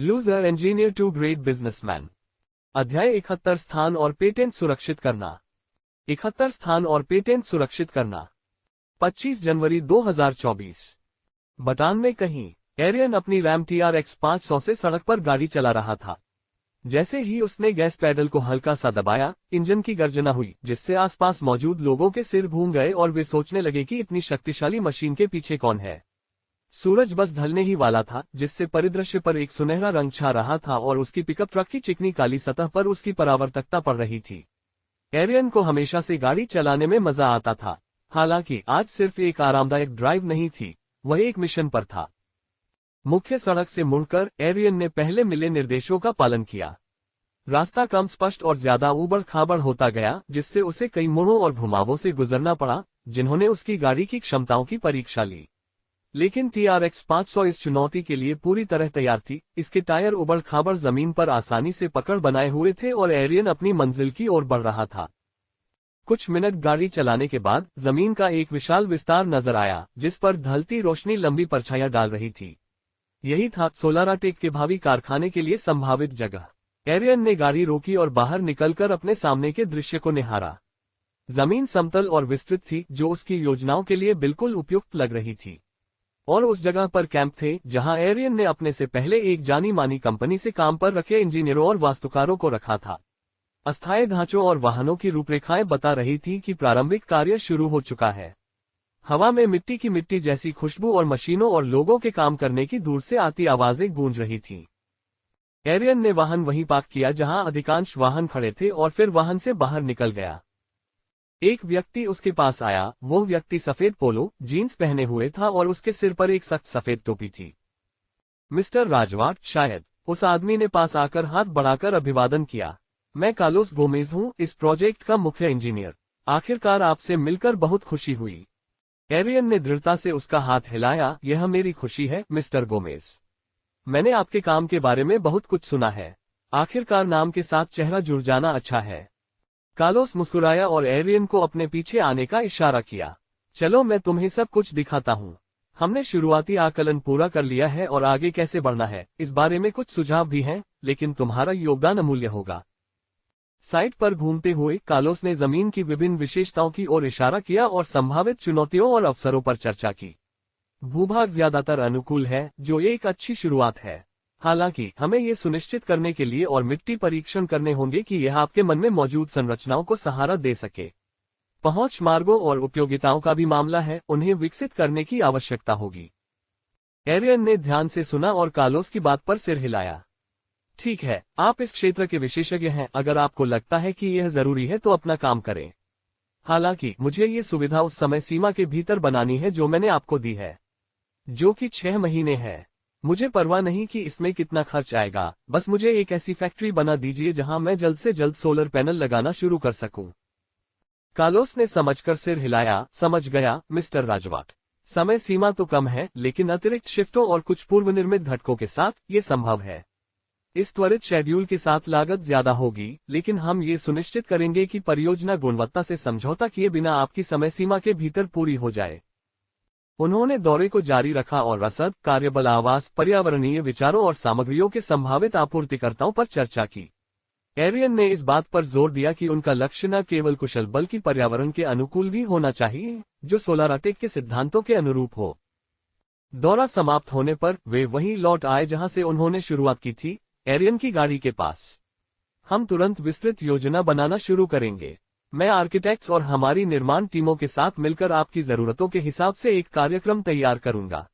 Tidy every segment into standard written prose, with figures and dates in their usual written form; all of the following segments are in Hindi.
Loser engineer to great businessman. अध्याय 71 स्थान और पेटेंट सुरक्षित करना। 71 स्थान और पेटेंट सुरक्षित करना। 25 जनवरी 2024। बटान में कहीं एरियन अपनी रैम TRX 500 से सड़क पर गाड़ी चला रहा था। जैसे ही उसने गैस पैडल को हल्का सा दबाया, इंजन की गर्जना हुई, जिससे आसपास मौजूद लोगों के सिर घूम गए और वे सोचने लगे कि इतनी शक्तिशाली मशीन के पीछे कौन है। सूरज बस ढलने ही वाला था, जिससे परिदृश्य पर एक सुनहरा रंग छा रहा था और उसकी पिकअप ट्रक की चिकनी काली सतह पर उसकी परावर्तकता पड़ रही थी। एरियन को हमेशा से गाड़ी चलाने में मजा आता था, हालांकि आज सिर्फ एक आरामदायक ड्राइव नहीं थी, वह एक मिशन पर था। मुख्य सड़क से मुड़कर एरियन ने पहले मिले निर्देशों का पालन किया। रास्ता कम स्पष्ट और ज्यादा ऊबड़ खाबड़ होता गया, जिससे उसे कई मोड़ों और घुमावों से गुजरना पड़ा, जिन्होंने उसकी गाड़ी की क्षमताओं की परीक्षा ली। लेकिन TRX 500 इस चुनौती के लिए पूरी तरह तैयार थी। इसके टायर उबड़ खाबड़ जमीन पर आसानी से पकड़ बनाए हुए थे और एरियन अपनी मंजिल की ओर बढ़ रहा था। कुछ मिनट गाड़ी चलाने के बाद जमीन का एक विशाल विस्तार नजर आया, जिस पर ढलती रोशनी लंबी परछाइयां डाल रही थी। यही था सोलाराटेक के भावी कारखाने के लिए संभावित जगह। एरियन ने गाड़ी रोकी और बाहर निकलकर अपने सामने के दृश्य को निहारा। जमीन समतल और विस्तृत थी, जो उसकी योजनाओं के लिए बिल्कुल उपयुक्त लग रही थी। और उस जगह पर कैंप थे, जहां एरियन ने अपने से पहले एक जानी मानी कंपनी से काम पर रखे इंजीनियरों और वास्तुकारों को रखा था। अस्थायी ढांचों और वाहनों की रूपरेखाएं बता रही थी कि प्रारंभिक कार्य शुरू हो चुका है। हवा में मिट्टी की मिट्टी जैसी खुशबू और मशीनों और लोगों के काम करने की दूर से आती आवाजें गूंज रही थीं। एरियन ने वाहन वहीं पार्क किया जहां अधिकांश वाहन खड़े थे और फिर वाहन से बाहर निकल गया। एक व्यक्ति उसके पास आया। वो व्यक्ति सफेद पोलो जीन्स पहने हुए था और उसके सिर पर एक सख्त सफेद टोपी थी। मिस्टर राजवाट, शायद। उस आदमी ने पास आकर हाथ बढ़ाकर अभिवादन किया। मैं कार्लोस गोमेज हूं, इस प्रोजेक्ट का मुख्य इंजीनियर। आखिरकार आपसे मिलकर बहुत खुशी हुई। एरियन ने दृढ़ता से उसका हाथ हिलाया। यह मेरी खुशी है, मिस्टर गोमेज। मैंने आपके काम के बारे में बहुत कुछ सुना है। आखिरकार नाम के साथ चेहरा जुड़ जाना अच्छा है। कार्लोस मुस्कुराया और एरियन को अपने पीछे आने का इशारा किया। चलो मैं तुम्हें सब कुछ दिखाता हूँ। हमने शुरुआती आकलन पूरा कर लिया है और आगे कैसे बढ़ना है, इस बारे में कुछ सुझाव भी हैं, लेकिन तुम्हारा योगदान अमूल्य होगा। साइट पर घूमते हुए कार्लोस ने जमीन की विभिन्न विशेषताओं की ओर इशारा किया और संभावित चुनौतियों और अवसरों पर चर्चा की। भूभाग ज्यादातर अनुकूल है, जो एक अच्छी शुरुआत है। हालांकि हमें ये सुनिश्चित करने के लिए और मिट्टी परीक्षण करने होंगे कि यह आपके मन में मौजूद संरचनाओं को सहारा दे सके। पहुंच मार्गों और उपयोगिताओं का भी मामला है, उन्हें विकसित करने की आवश्यकता होगी। एरियन ने ध्यान से सुना और कार्लोस की बात पर सिर हिलाया। ठीक है, आप इस क्षेत्र के विशेषज्ञ हैं। अगर आपको लगता है कि यह जरूरी है तो अपना काम करें। हालांकि मुझे ये सुविधा उस समय सीमा के भीतर बनानी है जो मैंने आपको दी है, जो कि 6 महीने है। मुझे परवाह नहीं कि इसमें कितना खर्च आएगा, बस मुझे एक ऐसी फैक्ट्री बना दीजिए जहां मैं जल्द से जल्द सोलर पैनल लगाना शुरू कर सकूं। कार्लोस ने समझकर सिर हिलाया। समझ गया, मिस्टर राजवाट। समय सीमा तो कम है, लेकिन अतिरिक्त शिफ्टों और कुछ पूर्व निर्मित घटकों के साथ ये संभव है। इस त्वरित शेड्यूल के साथ लागत ज्यादा होगी, लेकिन हम ये सुनिश्चित करेंगे कि परियोजना गुणवत्ता से समझौता किए बिना आपकी समय सीमा के भीतर पूरी हो जाए। उन्होंने दौरे को जारी रखा और रसद, कार्यबल, आवास, पर्यावरणीय विचारों और सामग्रियों के संभावित आपूर्तिकर्ताओं पर चर्चा की। एरियन ने इस बात पर जोर दिया कि उनका लक्ष्य न केवल कुशल बल्कि पर्यावरण के अनुकूल भी होना चाहिए, जो सोलाराटेक के सिद्धांतों के अनुरूप हो। दौरा समाप्त होने पर वे वहीं लौट आए जहां से उन्होंने शुरुआत की थी, एरियन की गाड़ी के पास। हम तुरंत विस्तृत योजना बनाना शुरू करेंगे। मैं आर्किटेक्ट्स और हमारी निर्माण टीमों के साथ मिलकर आपकी जरूरतों के हिसाब से एक कार्यक्रम तैयार करूंगा।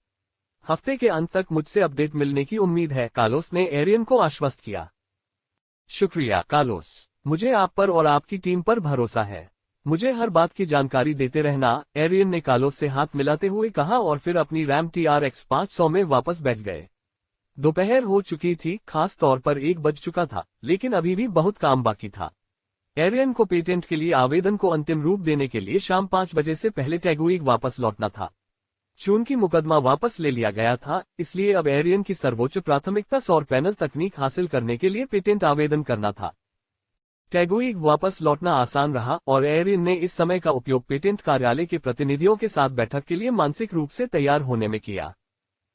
हफ्ते के अंत तक मुझसे अपडेट मिलने की उम्मीद है, कार्लोस ने एरियन को आश्वस्त किया। शुक्रिया कार्लोस, मुझे आप पर और आपकी टीम पर भरोसा है। मुझे हर बात की जानकारी देते रहना, एरियन ने कार्लोस से हाथ मिलाते हुए कहा और फिर अपनी रैम TRX 500 में वापस बैठ गए। दोपहर हो चुकी थी, खास तौर पर 1 बज चुका था, लेकिन अभी भी बहुत काम बाकी था। एरियन को पेटेंट के लिए आवेदन को अंतिम रूप देने के लिए शाम 5 बजे से पहले टैगुइग वापस लौटना था। चूंकि मुकदमा वापस ले लिया गया था, इसलिए अब एरियन की सर्वोच्च प्राथमिकता सौर पैनल तकनीक हासिल करने के लिए पेटेंट आवेदन करना था। टैगुइग वापस लौटना आसान रहा और एरियन ने इस समय का उपयोग पेटेंट कार्यालय के प्रतिनिधियों के साथ बैठक के लिए मानसिक रूप से तैयार होने में किया।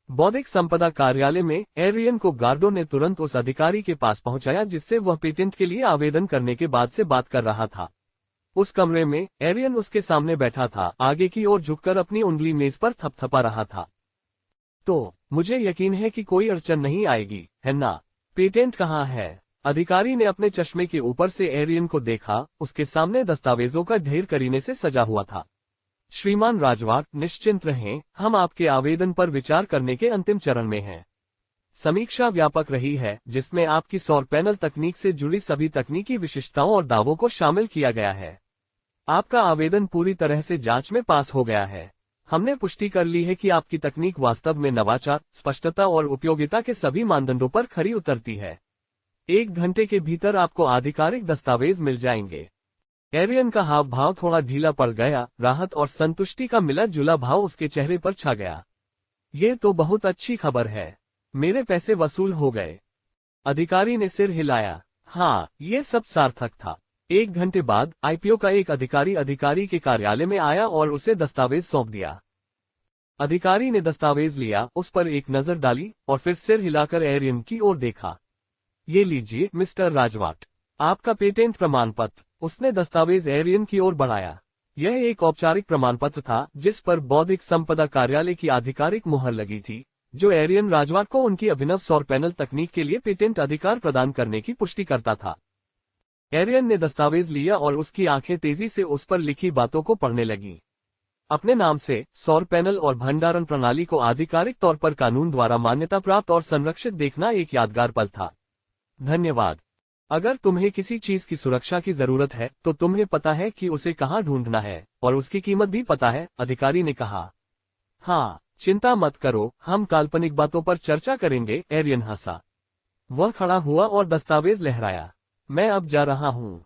बौद्धिक संपदा कार्यालय में एरियन को गार्डो ने तुरंत उस अधिकारी के पास पहुंचाया जिससे वह पेटेंट के लिए आवेदन करने के बाद से बात कर रहा था। उस कमरे में एरियन उसके सामने बैठा था, आगे की ओर झुककर अपनी उंगली मेज पर थपथपा रहा था। तो मुझे यकीन है कि कोई अड़चन नहीं आएगी, है ना? पेटेंट कहाँ है? अधिकारी ने अपने चश्मे के ऊपर से एरियन को देखा। उसके सामने दस्तावेजों का ढेर करीने से सजा हुआ था। श्रीमान राजवाट, निश्चिंत रहें, हम आपके आवेदन पर विचार करने के अंतिम चरण में हैं। समीक्षा व्यापक रही है, जिसमें आपकी सौर पैनल तकनीक से जुड़ी सभी तकनीकी विशिष्टताओं और दावों को शामिल किया गया है। आपका आवेदन पूरी तरह से जांच में पास हो गया है। हमने पुष्टि कर ली है कि आपकी तकनीक वास्तव में नवाचार, स्पष्टता और उपयोगिता के सभी मानदंडों पर खरी उतरती है। 1 घंटे के भीतर आपको आधिकारिक दस्तावेज मिल जाएंगे। एरियन का हाव भाव थोड़ा ढीला पड़ गया। राहत और संतुष्टि का मिला जुला भाव उसके चेहरे पर छा गया। ये तो बहुत अच्छी खबर है। मेरे पैसे वसूल हो गए। अधिकारी ने सिर हिलाया। हाँ, ये सब सार्थक था। 1 घंटे बाद आईपीओ का एक अधिकारी के कार्यालय में आया और उसे दस्तावेज सौंप दिया। अधिकारी ने दस्तावेज लिया, उस पर एक नजर डाली और फिर सिर हिलाकर एरियन की ओर देखा। ये लीजिए मिस्टर राजवाट, आपका पेटेंट प्रमाण पत्र। उसने दस्तावेज एरियन की ओर बढ़ाया। यह एक औपचारिक प्रमाण पत्र था जिस पर बौद्धिक संपदा कार्यालय की आधिकारिक मुहर लगी थी, जो एरियन राजवाट को उनकी अभिनव सौर पैनल तकनीक के लिए पेटेंट अधिकार प्रदान करने की पुष्टि करता था। एरियन ने दस्तावेज लिया और उसकी आंखें तेजी से उस पर लिखी बातों को पढ़ने लगीं। अपने नाम से सौर पैनल और भंडारण प्रणाली को आधिकारिक तौर पर कानून द्वारा मान्यता प्राप्त और संरक्षित देखना एक यादगार पल था। धन्यवाद। अगर तुम्हें किसी चीज की सुरक्षा की जरूरत है तो तुम्हें पता है कि उसे कहाँ ढूंढना है और उसकी कीमत भी पता है, अधिकारी ने कहा। हाँ, चिंता मत करो, हम काल्पनिक बातों पर चर्चा करेंगे, एरियन हंसा। वह खड़ा हुआ और दस्तावेज लहराया। मैं अब जा रहा हूँ।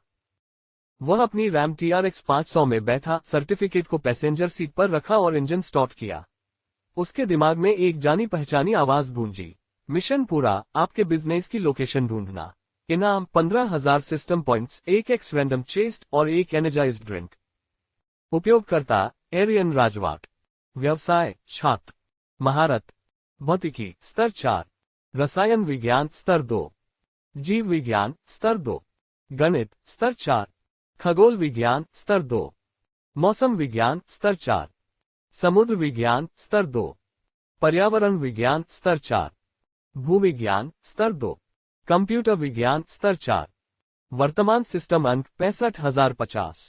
वह अपनी रैम TRX 500 में बैठा, सर्टिफिकेट को पैसेंजर सीट पर रखा और इंजन स्टार्ट किया। उसके दिमाग में एक जानी पहचानी आवाज गूंजी। मिशन पूरा, आपके बिजनेस की लोकेशन ढूंढना। इनाम 15,000 system points, 1 x random chest और 1 एनर्जाइज्ड ड्रिंक। उपयोगकर्ता एरियन राजवाट। व्यवसाय छात्र। महारत भौतिकी स्तर 4, रसायन विज्ञान स्तर 2, जीव विज्ञान स्तर 2, गणित स्तर 4, खगोल विज्ञान स्तर 2, मौसम विज्ञान स्तर 4, समुद्र विज्ञान स्तर 2, पर्यावरण विज्ञान स्तर 4, भूविज्ञान स्तर 2, कंप्यूटर विज्ञान स्तर 4। वर्तमान सिस्टम अंक 65,050।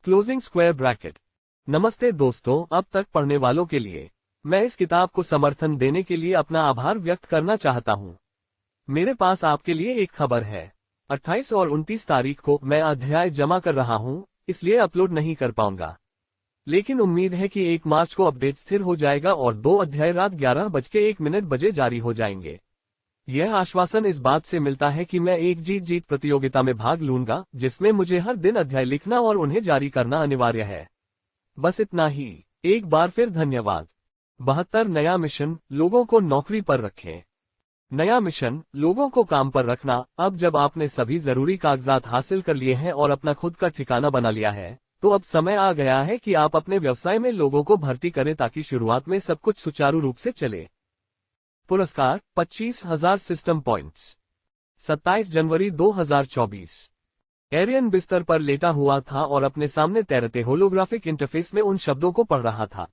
Closing square bracket. नमस्ते दोस्तों, अब तक पढ़ने वालों के लिए मैं इस किताब को समर्थन देने के लिए अपना आभार व्यक्त करना चाहता हूँ। मेरे पास आपके लिए एक खबर है। 28 और 29 तारीख को मैं अध्याय जमा कर रहा हूँ, इसलिए अपलोड नहीं कर पाऊंगा। लेकिन उम्मीद है कि 1 मार्च को अपडेट स्थिर हो जाएगा और 2 अध्याय रात 11:01 जारी हो जाएंगे। यह आश्वासन इस बात से मिलता है कि मैं एक जीत प्रतियोगिता में भाग लूंगा, जिसमें मुझे हर दिन अध्याय लिखना और उन्हें जारी करना अनिवार्य है। बस इतना ही। एक बार फिर धन्यवाद। 72 नया मिशन, लोगों को नौकरी पर रखें। नया मिशन, लोगों को काम पर रखना। अब जब आपने सभी जरूरी कागजात हासिल कर लिए हैं और अपना खुद का ठिकाना बना लिया है, तो अब समय आ गया है कि आप अपने व्यवसाय में लोगों को भर्ती करें ताकि शुरुआत में सब कुछ सुचारू रूप से चले। पुरस्कार 25,000 सिस्टम पॉइंट्स। 27 जनवरी 2024। एरियन बिस्तर पर लेटा हुआ था और अपने सामने तैरते होलोग्राफिक इंटरफेस में उन शब्दों को पढ़ रहा था।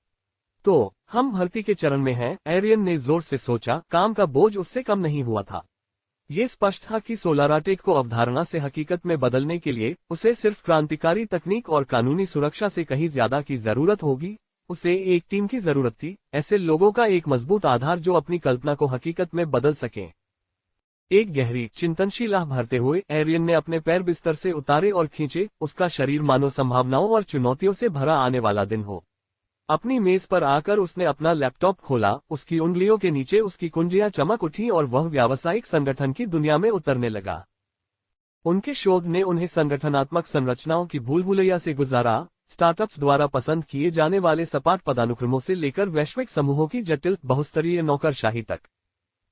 तो हम भर्ती के चरण में हैं, एरियन ने जोर से सोचा। काम का बोझ उससे कम नहीं हुआ था। ये स्पष्ट था कि सोलाराटेक को अवधारणा से हकीकत में बदलने के लिए उसे सिर्फ क्रांतिकारी तकनीक और कानूनी सुरक्षा से कहीं ज्यादा की जरूरत होगी। उसे एक टीम की जरूरत थी, ऐसे लोगों का एक मजबूत आधार जो अपनी कल्पना को हकीकत में बदल सकें। एक गहरी चिंतनशील आह भरते हुए एरियन ने अपने पैर बिस्तर से उतारे और खींचे। उसका शरीर मानो संभावनाओं और चुनौतियों से भरा आने वाला दिन हो। अपनी मेज पर आकर उसने अपना लैपटॉप खोला। उसकी उंगलियों के नीचे उसकी कुंजियां चमक उठी और वह व्यावसायिक संगठन की दुनिया में उतरने लगा। उनके शोध ने उन्हें संगठनात्मक संरचनाओं की भूल-भुलैया से गुजारा, स्टार्टअप्स द्वारा पसंद किए जाने वाले सपाट पदानुक्रमों से लेकर वैश्विक समूहों की जटिल बहुस्तरीय नौकरशाही तक।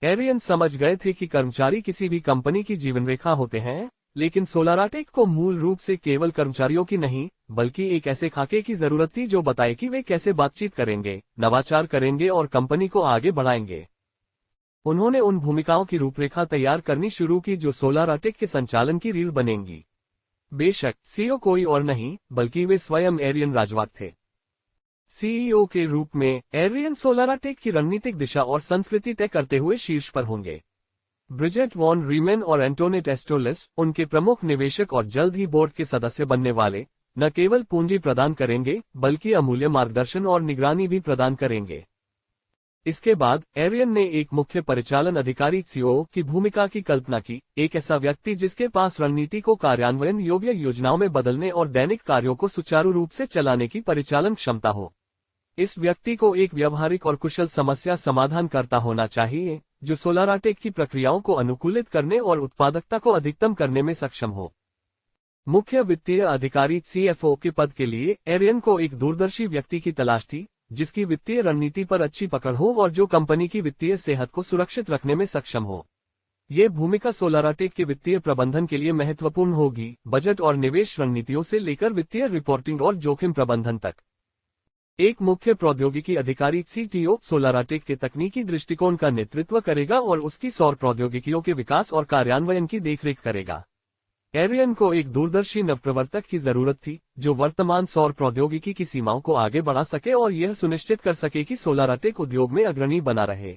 एरियन समझ गए थे कि कर्मचारी किसी भी कंपनी की जीवन रेखा होते हैं, लेकिन सोलाराटेक को मूल रूप से केवल कर्मचारियों की नहीं, बल्कि एक ऐसे खाके की जरूरत थी जो बताए कि वे कैसे बातचीत करेंगे, नवाचार करेंगे और कंपनी को आगे बढ़ाएंगे। उन्होंने उन भूमिकाओं की रूपरेखा तैयार करनी शुरू की जो सोलाराटेक के संचालन की रीढ़ बनेंगी। बेशक सीईओ कोई और नहीं बल्कि वे स्वयं एरियन राजवाक थे। सीईओ के रूप में एरियन सोलाराटेक की रणनीतिक दिशा और संस्कृति तय करते हुए शीर्ष पर होंगे। ब्रिजेट वॉन रीमेन और एंटोनेट एस्टोलिस उनके प्रमुख निवेशक और जल्द ही बोर्ड के सदस्य बनने वाले न केवल पूंजी प्रदान करेंगे बल्कि अमूल्य मार्गदर्शन और निगरानी भी प्रदान करेंगे। इसके बाद एरियन ने एक मुख्य परिचालन अधिकारी सीईओ की भूमिका की कल्पना की, एक ऐसा व्यक्ति जिसके पास रणनीति को कार्यान्वयन योग्य योजनाओं में बदलने और दैनिक कार्यों को सुचारू रूप से चलाने की परिचालन क्षमता हो। इस व्यक्ति को एक व्यावहारिक और कुशल समस्या समाधानकर्ता होना चाहिए जो सोलाराटेक की प्रक्रियाओं को अनुकूलित करने और उत्पादकता को अधिकतम करने में सक्षम हो। मुख्य वित्तीय अधिकारी सीएफओ के पद के लिए एरियन को एक दूरदर्शी व्यक्ति की तलाश थी जिसकी वित्तीय रणनीति पर अच्छी पकड़ हो और जो कंपनी की वित्तीय सेहत को सुरक्षित रखने में सक्षम हो। ये भूमिका सोलाराटेक के वित्तीय प्रबंधन के लिए महत्वपूर्ण होगी, बजट और निवेश रणनीतियों से लेकर वित्तीय रिपोर्टिंग और जोखिम प्रबंधन तक। एक मुख्य प्रौद्योगिकी अधिकारी सीटीओ सोलाराटेक के तकनीकी दृष्टिकोण का नेतृत्व करेगा और उसकी सौर प्रौद्योगिकियों के विकास और कार्यान्वयन की देखरेख करेगा। एरियन को एक दूरदर्शी नवप्रवर्तक की जरूरत थी जो वर्तमान सौर प्रौद्योगिकी की सीमाओं को आगे बढ़ा सके और यह सुनिश्चित कर सके कि सोलाराटेक उद्योग में अग्रणी बना रहे।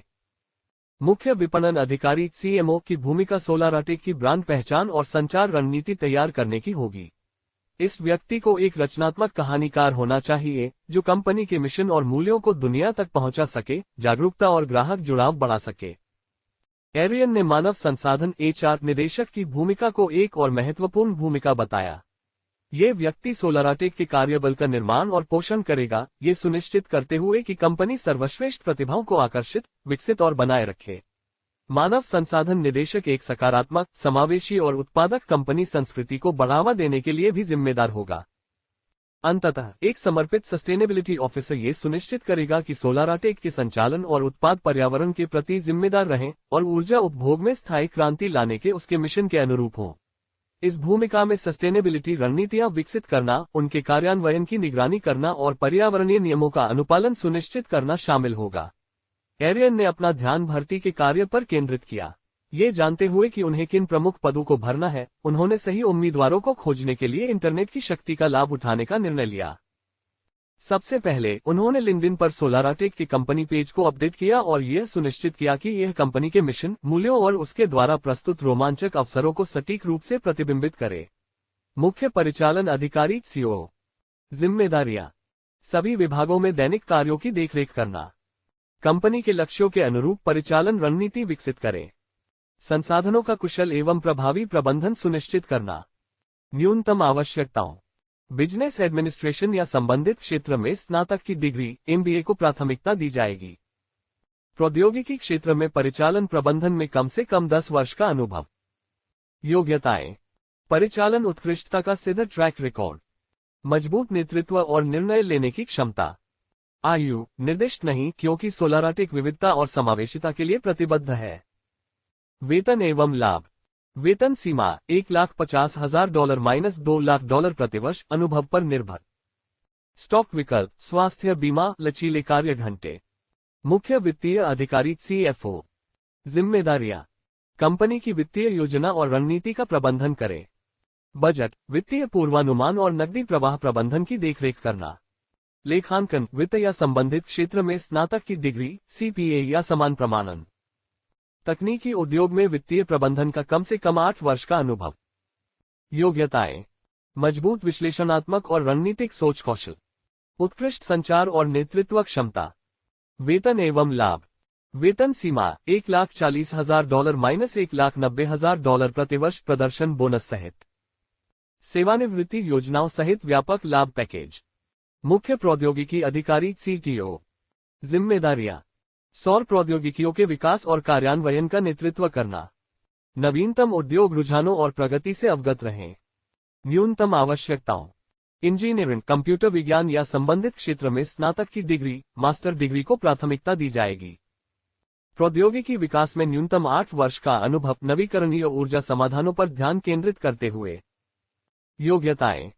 मुख्य विपणन अधिकारी सीएमओ की भूमिका सोलाराटेक की ब्रांड पहचान और संचार रणनीति तैयार करने की होगी। इस व्यक्ति को एक रचनात्मक कहानीकार होना चाहिए जो कंपनी के मिशन और मूल्यों को दुनिया तक पहुंचा सके, जागरूकता और ग्राहक जुड़ाव बढ़ा सके। एरियन ने मानव संसाधन एचआर निदेशक की भूमिका को एक और महत्वपूर्ण भूमिका बताया। ये व्यक्ति सोलाराटेक के कार्यबल का निर्माण और पोषण करेगा, ये सुनिश्चित करते हुए कि कंपनी सर्वश्रेष्ठ प्रतिभाओं को आकर्षित, विकसित और बनाए रखे। मानव संसाधन निदेशक एक सकारात्मक, समावेशी और उत्पादक कंपनी संस्कृति को बढ़ावा देने के लिए भी जिम्मेदार होगा। अंततः एक समर्पित सस्टेनेबिलिटी ऑफिसर ये सुनिश्चित करेगा कि सोलाराटेक के संचालन और उत्पाद पर्यावरण के प्रति जिम्मेदार रहें और ऊर्जा उपभोग में स्थायी क्रांति लाने के उसके मिशन के अनुरूप हों। इस भूमिका में सस्टेनेबिलिटी रणनीतियां विकसित करना, उनके कार्यान्वयन की निगरानी करना और पर्यावरणीय नियमों का अनुपालन सुनिश्चित करना शामिल होगा। एरियन ने अपना ध्यान भर्ती के कार्य पर केंद्रित किया। ये जानते हुए कि उन्हें किन प्रमुख पदों को भरना है, उन्होंने सही उम्मीदवारों को खोजने के लिए इंटरनेट की शक्ति का लाभ उठाने का निर्णय लिया। सबसे पहले उन्होंने लिंक्डइन पर सोलाराटेक के कंपनी पेज को अपडेट किया और यह सुनिश्चित किया कि यह कंपनी के मिशन, मूल्यों और उसके द्वारा प्रस्तुत रोमांचक अवसरों को सटीक रूप से प्रतिबिंबित करे। मुख्य परिचालन अधिकारी सीईओ जिम्मेदारियां: सभी विभागों में दैनिक कार्यों की देखरेख करना, कंपनी के लक्ष्यों के अनुरूप परिचालन रणनीति विकसित करें, संसाधनों का कुशल एवं प्रभावी प्रबंधन सुनिश्चित करना। न्यूनतम आवश्यकताओं: बिजनेस एडमिनिस्ट्रेशन या संबंधित क्षेत्र में स्नातक की डिग्री एमबीए को प्राथमिकता दी जाएगी। प्रौद्योगिकी क्षेत्र में परिचालन प्रबंधन में कम से कम 10 वर्ष का अनुभव। योग्यताएं: परिचालन उत्कृष्टता का सीधा ट्रैक रिकॉर्ड, मजबूत नेतृत्व और निर्णय लेने की क्षमता। आयु निर्दिष्ट नहीं क्योंकि सोलाराटेक विविधता और समावेशिता के लिए प्रतिबद्ध है। वेतन एवं लाभ: वेतन सीमा $1,50,000 - $2,00,000 प्रतिवर्ष, अनुभव पर निर्भर। स्टॉक विकल्प, स्वास्थ्य बीमा, लचीले कार्य घंटे। मुख्य वित्तीय अधिकारी सीएफओ जिम्मेदारियां: कंपनी की वित्तीय योजना और रणनीति का प्रबंधन करें, बजट, वित्तीय पूर्वानुमान और नकदी प्रवाह प्रबंधन की देखरेख करना। लेखांकन, वित्त या संबंधित क्षेत्र में स्नातक की डिग्री, सीपीए या समान प्रमाणन। तकनीकी उद्योग में वित्तीय प्रबंधन का कम से कम 8 वर्ष का अनुभव। योग्यताएं: मजबूत विश्लेषणात्मक और रणनीतिक सोच कौशल, उत्कृष्ट संचार और नेतृत्व क्षमता। वेतन एवं लाभ: वेतन सीमा $1,40,000 - $1,90,000 प्रतिवर्ष, प्रदर्शन बोनस सहित। सेवानिवृत्ति योजनाओं सहित व्यापक लाभ पैकेज। मुख्य प्रौद्योगिकी अधिकारी सीटीओ जिम्मेदारियां: सौर प्रौद्योगिकियों के विकास और कार्यान्वयन का नेतृत्व करना, नवीनतम उद्योग रुझानों और प्रगति से अवगत रहें। न्यूनतम आवश्यकताओं: इंजीनियरिंग, कंप्यूटर विज्ञान या संबंधित क्षेत्र में स्नातक की डिग्री, मास्टर डिग्री को प्राथमिकता दी जाएगी। प्रौद्योगिकी विकास में न्यूनतम 8 वर्ष का अनुभव, नवीकरणीय ऊर्जा समाधानों पर ध्यान केंद्रित करते हुए। योग्यताएं: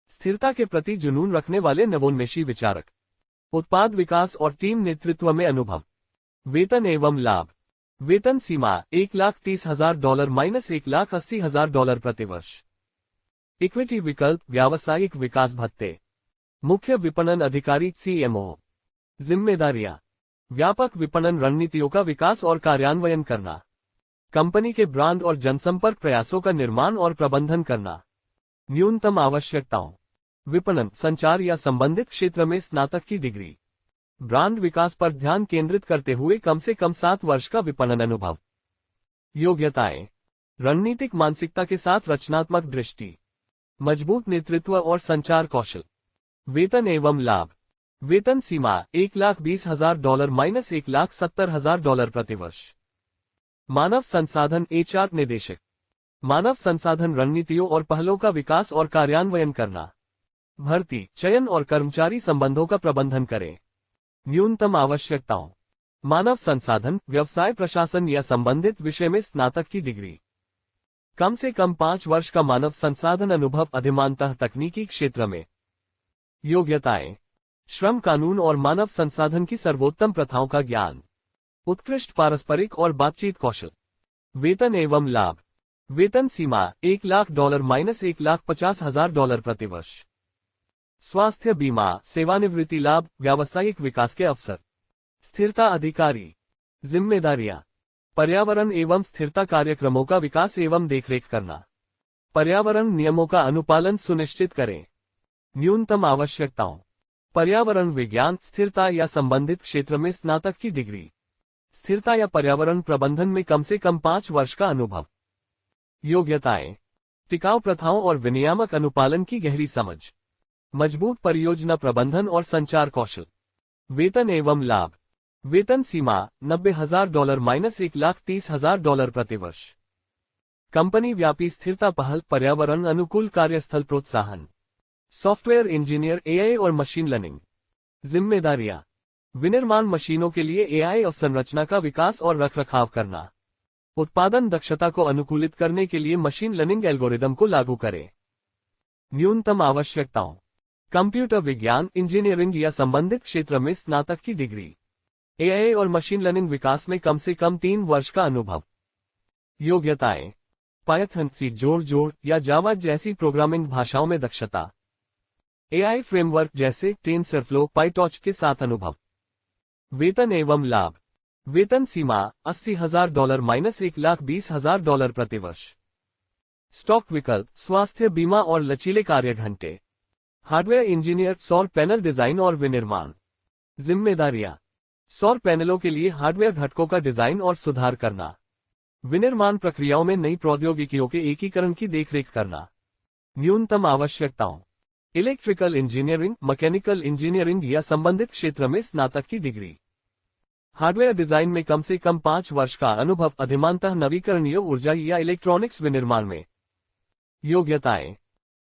स्थिरता के प्रति जुनून रखने वाले नवोन्मेषी विचारक, उत्पाद विकास और टीम नेतृत्व में अनुभव। वेतन एवं लाभ: वेतन सीमा $1,30,000 माइनस $1,80,000 प्रतिवर्ष। इक्विटी विकल्प व्यावसायिक विकास भत्ते। मुख्य विपणन अधिकारी CMO। जिम्मेदारियां व्यापक विपणन रणनीतियों का विकास और कार्यान्वयन करना, कंपनी के ब्रांड और जनसंपर्क प्रयासों का निर्माण और प्रबंधन करना। न्यूनतम आवश्यकताओं विपणन, संचार या संबंधित क्षेत्र में स्नातक की डिग्री। ब्रांड विकास पर ध्यान केंद्रित करते हुए कम से कम 7 वर्ष का विपणन अनुभव। योग्यताएं रणनीतिक मानसिकता के साथ रचनात्मक दृष्टि, मजबूत नेतृत्व और संचार कौशल। वेतन एवं लाभ। वेतन सीमा $1,20,000 माइनस $1,70,000 प्रतिवर्ष। मानव संसाधन HR निदेशक। मानव संसाधन रणनीतियों और पहलों का विकास और कार्यान्वयन करना। भर्ती, चयन और कर्मचारी संबंधों का प्रबंधन करें। न्यूनतम आवश्यकताओं मानव संसाधन, व्यवसाय प्रशासन या संबंधित विषय में स्नातक की डिग्री। कम से कम 5 वर्ष का मानव संसाधन अनुभव, अधिमानतः तकनीकी क्षेत्र में। योग्यताएं श्रम कानून और मानव संसाधन की सर्वोत्तम प्रथाओं का ज्ञान, उत्कृष्ट पारस्परिक और बातचीत कौशल। वेतन एवं लाभ। वेतन सीमा $1,00,000 माइनस $1,50,000 प्रतिवर्ष। स्वास्थ्य बीमा, सेवानिवृत्ति लाभ, व्यावसायिक विकास के अवसर। स्थिरता अधिकारी। जिम्मेदारियां पर्यावरण एवं स्थिरता कार्यक्रमों का विकास एवं देखरेख करना, पर्यावरण नियमों का अनुपालन सुनिश्चित करें। न्यूनतम आवश्यकताओं पर्यावरण विज्ञान, स्थिरता या संबंधित क्षेत्र में स्नातक की डिग्री। स्थिरता या पर्यावरण प्रबंधन में कम से कम 5 वर्ष का अनुभव। योग्यताएं टिकाऊ प्रथाओं और विनियामक अनुपालन की गहरी समझ, मजबूत परियोजना प्रबंधन और संचार कौशल। वेतन एवं लाभ। वेतन सीमा $90,000 माइनस $1,30,000 प्रतिवर्ष। कंपनी व्यापी स्थिरता पहल, पर्यावरण अनुकूल कार्यस्थल प्रोत्साहन। सॉफ्टवेयर इंजीनियर, AI और मशीन लर्निंग। जिम्मेदारियां विनिर्माण मशीनों के लिए AI अवसंरचना का विकास और रखरखाव करना, उत्पादन दक्षता को अनुकूलित करने के लिए मशीन लर्निंग एल्गोरिदम को लागू करें। न्यूनतम आवश्यकताओं कंप्यूटर विज्ञान, इंजीनियरिंग या संबंधित क्षेत्र में स्नातक की डिग्री। AI और मशीन लर्निंग विकास में कम से कम 3 वर्ष का अनुभव। योग्यताएं पायथन, C जोड़ या जावा जैसी प्रोग्रामिंग भाषाओं में दक्षता। AI फ्रेमवर्क जैसे टेंसरफ्लो, पाइटॉर्च के साथ अनुभव। वेतन एवं लाभ। वेतन सीमा $80,000 माइनस $1,20,000 प्रतिवर्ष। स्टॉक विकल्प, स्वास्थ्य बीमा और लचीले कार्य घंटे। हार्डवेयर इंजीनियर, सौर पैनल डिजाइन और विनिर्माण। जिम्मेदारियां सौर पैनलों के लिए हार्डवेयर घटकों का डिजाइन और सुधार करना, विनिर्माण प्रक्रियाओं में नई प्रौद्योगिकियों के एकीकरण की देखरेख करना। न्यूनतम आवश्यकताओं इलेक्ट्रिकल इंजीनियरिंग, मैकेनिकल इंजीनियरिंग या संबंधित क्षेत्र में स्नातक की डिग्री। हार्डवेयर डिजाइन में कम से कम 5 वर्ष का अनुभव, अधिमानतः नवीकरणीय ऊर्जा या इलेक्ट्रॉनिक्स विनिर्माण में। योग्यताएं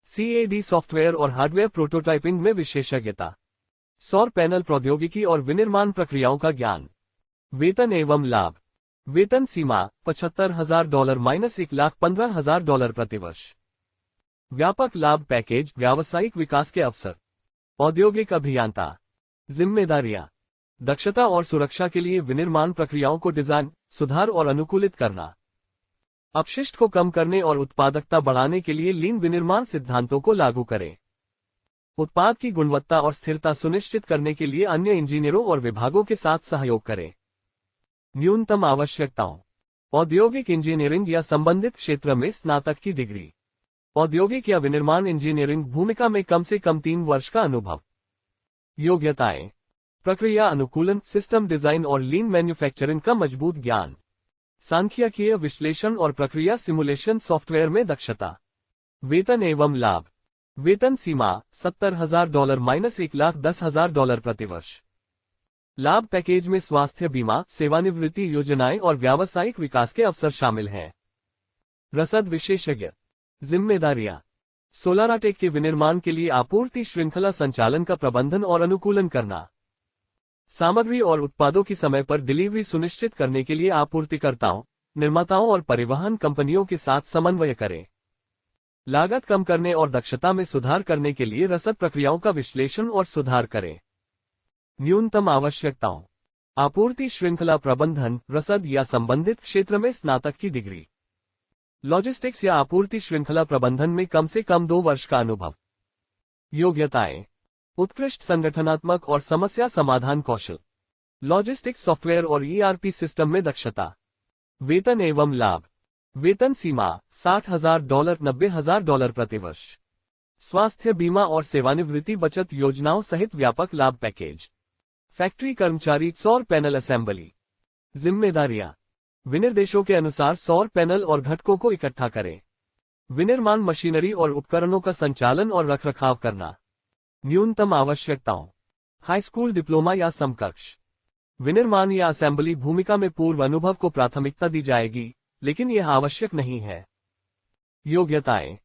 CAD सॉफ्टवेयर और हार्डवेयर प्रोटोटाइपिंग में विशेषज्ञता, सौर पैनल प्रौद्योगिकी और विनिर्माण प्रक्रियाओं का ज्ञान। वेतन एवं लाभ। वेतन सीमा $75,000 माइनस $1,15,000 प्रतिवर्ष। व्यापक लाभ पैकेज, व्यावसायिक विकास के अवसर। औद्योगिक अभियंता। जिम्मेदारियां दक्षता और सुरक्षा के लिए विनिर्माण प्रक्रियाओं को डिजाइन, सुधार और अनुकूलित करना, अपशिष्ट को कम करने और उत्पादकता बढ़ाने के लिए लीन विनिर्माण सिद्धांतों को लागू करें, उत्पाद की गुणवत्ता और स्थिरता सुनिश्चित करने के लिए अन्य इंजीनियरों और विभागों के साथ सहयोग करें। न्यूनतम आवश्यकताओं औद्योगिक इंजीनियरिंग या संबंधित क्षेत्र में स्नातक की डिग्री। औद्योगिक या विनिर्माण इंजीनियरिंग भूमिका में कम से कम 3 वर्ष का अनुभव। योग्यताएं प्रक्रिया अनुकूलन, सिस्टम डिजाइन और लीन मैन्युफैक्चरिंग का मजबूत ज्ञान, सांख्यिकीय विश्लेषण और प्रक्रिया सिमुलेशन सॉफ्टवेयर में दक्षता। वेतन एवं लाभ। वेतन सीमा $70,000 माइनस $1,10,000 प्रतिवर्ष। लाभ पैकेज में स्वास्थ्य बीमा, सेवानिवृत्ति योजनाएं और व्यावसायिक विकास के अवसर शामिल हैं। रसद विशेषज्ञ। जिम्मेदारियां सोलाराटेक के विनिर्माण के लिए आपूर्ति श्रृंखला संचालन का प्रबंधन और अनुकूलन करना, सामग्री और उत्पादों की समय पर डिलीवरी सुनिश्चित करने के लिए आपूर्तिकर्ताओं, निर्माताओं और परिवहन कंपनियों के साथ समन्वय करें, लागत कम करने और दक्षता में सुधार करने के लिए रसद प्रक्रियाओं का विश्लेषण और सुधार करें। न्यूनतम आवश्यकताओं आपूर्ति श्रृंखला प्रबंधन, रसद या संबंधित क्षेत्र में स्नातक की डिग्री। लॉजिस्टिक्स या आपूर्ति श्रृंखला प्रबंधन में कम से कम 2 वर्ष का अनुभव। योग्यताएं: उत्कृष्ट संगठनात्मक और समस्या समाधान कौशल, लॉजिस्टिक्स सॉफ्टवेयर और ईआरपी सिस्टम में दक्षता। वेतन एवं लाभ। वेतन सीमा $60,000 $90,000 प्रतिवर्ष। स्वास्थ्य बीमा और सेवानिवृत्ति बचत योजनाओं सहित व्यापक लाभ पैकेज। फैक्ट्री कर्मचारी सौर पैनल असेंबली। जिम्मेदारियां: विनिर्देशों के अनुसार सौर पैनल और घटकों को इकट्ठा करें। विनिर्माण मशीनरी और उपकरणों का संचालन और रखरखाव करना। न्यूनतम आवश्यकताओं: हाई स्कूल डिप्लोमा या समकक्ष। विनिर्माण या असेंबली भूमिका में पूर्व अनुभव को प्राथमिकता दी जाएगी, लेकिन यह आवश्यक नहीं है। योग्यताएं: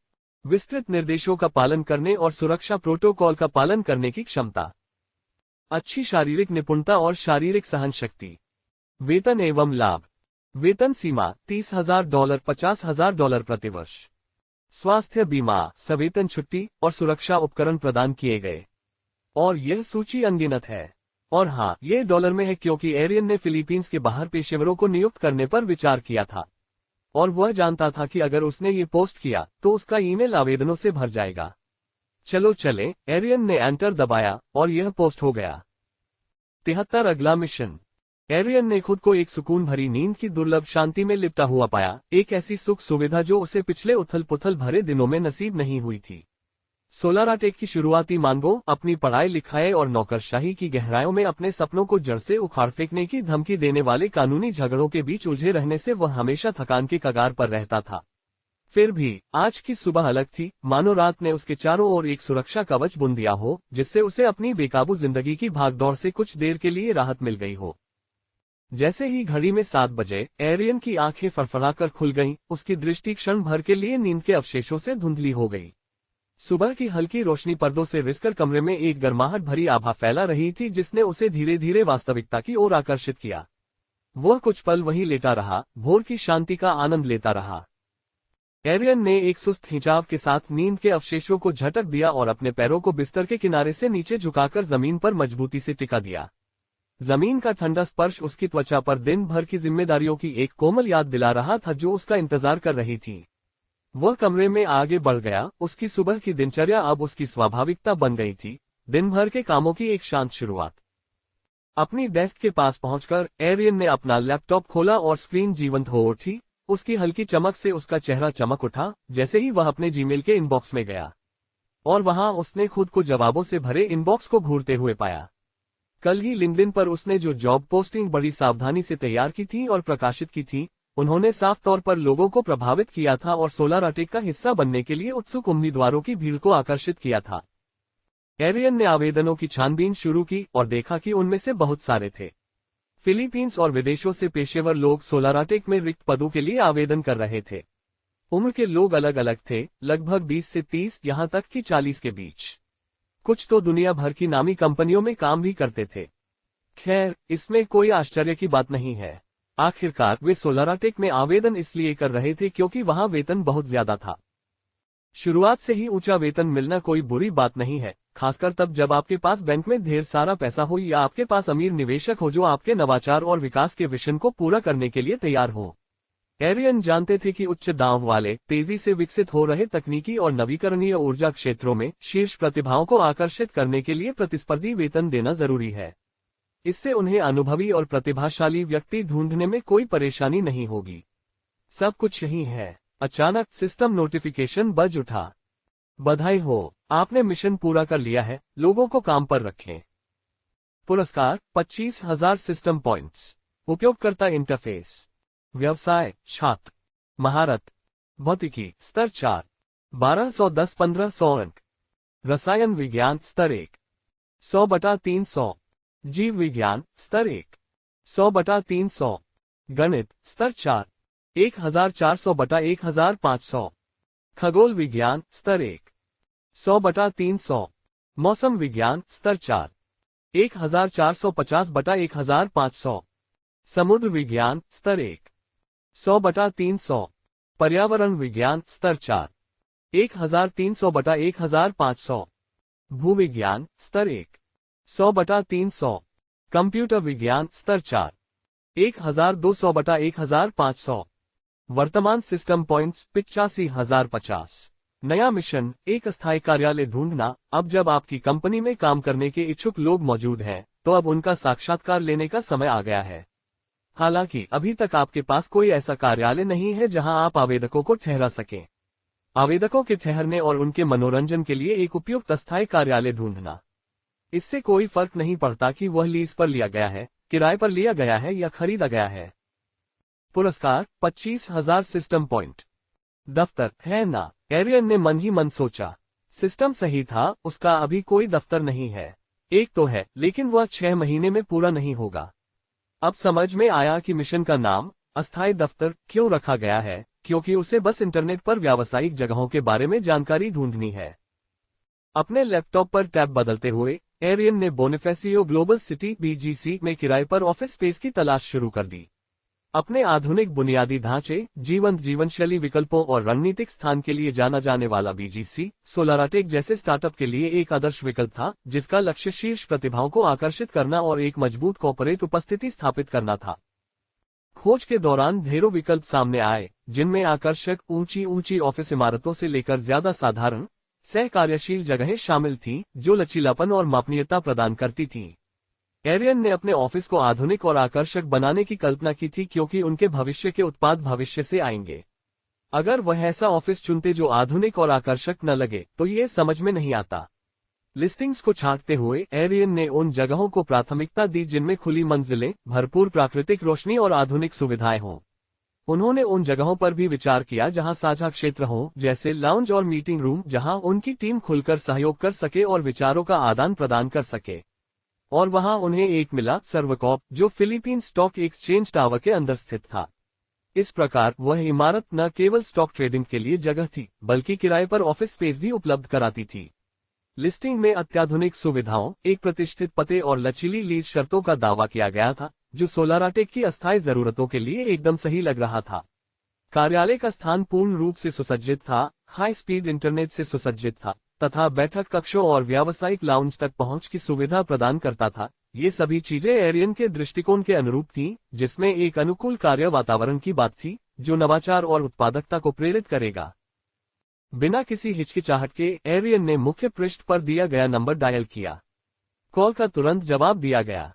विस्तृत निर्देशों का पालन करने और सुरक्षा प्रोटोकॉल का पालन करने की क्षमता। अच्छी शारीरिक निपुणता और शारीरिक सहनशक्ति। वेतन एवं लाभ। वेतन सीमा $30,000 $50,000 प्रतिवर्ष। स्वास्थ्य बीमा, सवेतन छुट्टी और सुरक्षा उपकरण प्रदान किए गए। और यह सूची अनगिनत है। और हाँ, ये डॉलर में है क्योंकि एरियन ने फिलीपींस के बाहर पेशेवरों को नियुक्त करने पर विचार किया था और वह जानता था कि अगर उसने ये पोस्ट किया तो उसका ईमेल आवेदनों से भर जाएगा। चलो चले, एरियन ने एंटर दबाया और यह पोस्ट हो गया। 73 अगला मिशन। एरियन ने खुद को एक सुकून भरी नींद की दुर्लभ शांति में लिपटा हुआ पाया, एक ऐसी सुख सुविधा जो उसे पिछले उथल पुथल भरे दिनों में नसीब नहीं हुई थी। सोलाराटेक की शुरुआती मांगों, अपनी पढ़ाई लिखाई और नौकरशाही की गहराइयों में अपने सपनों को जड़ से उखाड़ फेंकने की धमकी देने वाले कानूनी झगड़ों के बीच उलझे रहने से वह हमेशा थकान के कगार पर रहता था। फिर भी आज की सुबह अलग थी, मानो रात ने उसके चारों ओर एक सुरक्षा कवच बुन दिया हो, जिससे उसे अपनी बेकाबू जिंदगी की भागदौड़ से कुछ देर के लिए राहत मिल गई हो। जैसे ही घड़ी में 7 बजे एरियन की आंखें फड़फड़ाकर खुल गईं, उसकी दृष्टि क्षण भर के लिए नींद के अवशेषों से धुंधली हो गई। सुबह की हल्की रोशनी पर्दों से रिसकर कमरे में एक गर्माहट भरी आभा फैला रही थी, जिसने उसे धीरे धीरे वास्तविकता की ओर आकर्षित किया। वह कुछ पल वहीं लेटा रहा, भोर की शांति का आनंद लेता रहा। एरियन ने एक सुस्त खिंचाव के साथ नींद के अवशेषों को झटक दिया और अपने पैरों को बिस्तर के किनारे से नीचे झुकाकर जमीन पर मजबूती से टिका दिया। जमीन का ठंडा स्पर्श उसकी त्वचा पर दिन भर की जिम्मेदारियों की एक कोमल याद दिला रहा था जो उसका इंतजार कर रही थी। वह कमरे में आगे बढ़ गया, उसकी सुबह की दिनचर्या अब उसकी स्वाभाविकता बन गई थी, दिन भर के कामों की एक शांत शुरुआत। अपनी डेस्क के पास पहुंचकर एरियन ने अपना लैपटॉप खोला और स्क्रीन जीवंत हो उठी। उसकी हल्की चमक से उसका चेहरा चमक उठा जैसे ही वह अपने जीमेल के इनबॉक्स में गया, और वहां उसने खुद को जवाबों से भरे इनबॉक्स को घूरते हुए पाया। कल ही लिंक्डइन पर उसने जो जॉब पोस्टिंग बड़ी सावधानी से तैयार की थी और प्रकाशित की थी, उन्होंने साफ तौर पर लोगों को प्रभावित किया था और सोलाराटेक का हिस्सा बनने के लिए उत्सुक उम्मीदवारों की भीड़ को आकर्षित किया था। एरियन ने आवेदनों की छानबीन शुरू की और देखा कि उनमें से बहुत सारे थे। फिलीपींस और विदेशों से पेशेवर लोग सोलाराटेक में रिक्त पदों के लिए आवेदन कर रहे थे। उम्र के लोग अलग अलग थे, लगभग 20 से 30, यहां तक कि 40 के बीच। कुछ तो दुनिया भर की नामी कंपनियों में काम भी करते थे। खैर, इसमें कोई आश्चर्य की बात नहीं है। आखिरकार वे सोलाराटेक में आवेदन इसलिए कर रहे थे क्योंकि वहां वेतन बहुत ज्यादा था। शुरुआत से ही ऊंचा वेतन मिलना कोई बुरी बात नहीं है, खासकर तब जब आपके पास बैंक में ढेर सारा पैसा हो या आपके पास अमीर निवेशक हो जो आपके नवाचार और विकास के विजन को पूरा करने के लिए तैयार हो। एरियन जानते थे कि उच्च दांव वाले, तेजी से विकसित हो रहे तकनीकी और नवीकरणीय ऊर्जा क्षेत्रों में शीर्ष प्रतिभाओं को आकर्षित करने के लिए प्रतिस्पर्धी वेतन देना जरूरी है। इससे उन्हें अनुभवी और प्रतिभाशाली व्यक्ति ढूंढने में कोई परेशानी नहीं होगी। सब कुछ यही है। अचानक सिस्टम नोटिफिकेशन बज उठा। बधाई हो, आपने मिशन पूरा कर लिया है, लोगों को काम पर रखें। पुरस्कार 25,000 सिस्टम पॉइंट्स। उपयोगकर्ता इंटरफेस। व्यवसाय छात्र। महारत भौतिकी स्तर 4 1210 1500 अंक। रसायन विज्ञान स्तर 1 100/300। जीव विज्ञान स्तर 1 100/300। गणित स्तर 4 1400/1500। खगोल विज्ञान स्तर 1 100/300। मौसम विज्ञान स्तर 4 1450/1500। समुद्र विज्ञान स्तर 1 100/300। पर्यावरण विज्ञान स्तर 4 1300/1500। भूविज्ञान स्तर 1 100/300। कंप्यूटर विज्ञान स्तर 4, 1200/1500। वर्तमान सिस्टम पॉइंट्स 85,050। नया मिशन, एक अस्थायी कार्यालय ढूंढना। अब जब आपकी कंपनी में काम करने के इच्छुक लोग मौजूद हैं, तो अब उनका साक्षात्कार लेने का समय आ गया है। हालांकि अभी तक आपके पास कोई ऐसा कार्यालय नहीं है जहां आप आवेदकों को ठहरा सकें। आवेदकों के ठहरने और उनके मनोरंजन के लिए एक उपयुक्त अस्थायी कार्यालय ढूंढना। इससे कोई फर्क नहीं पड़ता कि वह लीज पर लिया गया है, किराए पर लिया गया है या खरीदा गया है। पुरस्कार 25,000 सिस्टम पॉइंट। दफ्तर है ना? एरियन ने मन ही मन सोचा। सिस्टम सही था, उसका अभी कोई दफ्तर नहीं है। एक तो है, लेकिन वह 6 महीने में पूरा नहीं होगा। अब समझ में आया कि मिशन का नाम अस्थायी दफ्तर क्यों रखा गया है, क्योंकि उसे बस इंटरनेट पर व्यावसायिक जगहों के बारे में जानकारी ढूंढनी है। अपने लैपटॉप पर टैब बदलते हुए एरियन ने बोनिफेसियो ग्लोबल सिटी (BGC) में किराए पर ऑफिस स्पेस की तलाश शुरू कर दी। अपने आधुनिक बुनियादी ढांचे, जीवंत जीवनशैली विकल्पों और रणनीतिक स्थान के लिए जाना जाने वाला BGC, सोलाराटेक जैसे स्टार्टअप के लिए एक आदर्श विकल्प था, जिसका लक्ष्य शीर्ष प्रतिभाओं को आकर्षित करना और एक मजबूत कॉर्पोरेट उपस्थिति स्थापित करना था। खोज के दौरान ढेरों विकल्प सामने आए, जिनमें आकर्षक ऊंची ऊंची ऑफिस इमारतों से लेकर ज्यादा साधारण सह कार्यशील जगहें शामिल थीं, जो लचीलापन और मापनीयता प्रदान करती थीं। एरियन ने अपने ऑफिस को आधुनिक और आकर्षक बनाने की कल्पना की थी, क्योंकि उनके भविष्य के उत्पाद भविष्य से आएंगे। अगर वह ऐसा ऑफिस चुनते जो आधुनिक और आकर्षक न लगे, तो ये समझ में नहीं आता। लिस्टिंग्स को छांटते हुए एरियन ने उन जगहों को प्राथमिकता दी जिनमें खुली मंजिलें, भरपूर प्राकृतिक रोशनी और आधुनिक सुविधाएं हों। उन्होंने उन जगहों पर भी विचार किया जहां साझा क्षेत्र हों, जैसे लाउंज और मीटिंग रूम, जहां उनकी टीम खुलकर सहयोग कर सके और विचारों का आदान प्रदान कर सके। और वहां उन्हें एक मिला, सर्वकॉप, जो फिलीपीन स्टॉक एक्सचेंज टावर के अंदर स्थित था। इस प्रकार वह इमारत न केवल स्टॉक ट्रेडिंग के लिए जगह थी, बल्कि किराए पर ऑफिस स्पेस भी उपलब्ध कराती थी। लिस्टिंग में अत्याधुनिक सुविधाओं, एक प्रतिष्ठित पते और लचीली लीज शर्तों का दावा किया गया था, जो सोलाराटेक की अस्थायी जरूरतों के लिए एकदम सही लग रहा था। कार्यालय का स्थान पूर्ण रूप से सुसज्जित था, हाई स्पीड इंटरनेट से सुसज्जित था तथा बैठक कक्षों और व्यावसायिक लाउंज तक पहुंच की सुविधा प्रदान करता था। ये सभी चीजें एरियन के दृष्टिकोण के अनुरूप थीं, जिसमें एक अनुकूल कार्य वातावरण की बात थी, जो नवाचार और उत्पादकता को प्रेरित करेगा। बिना किसी हिचकिचाहट के एरियन ने मुख्य पृष्ठ पर दिया गया नंबर डायल किया। कॉल का तुरंत जवाब दिया गया।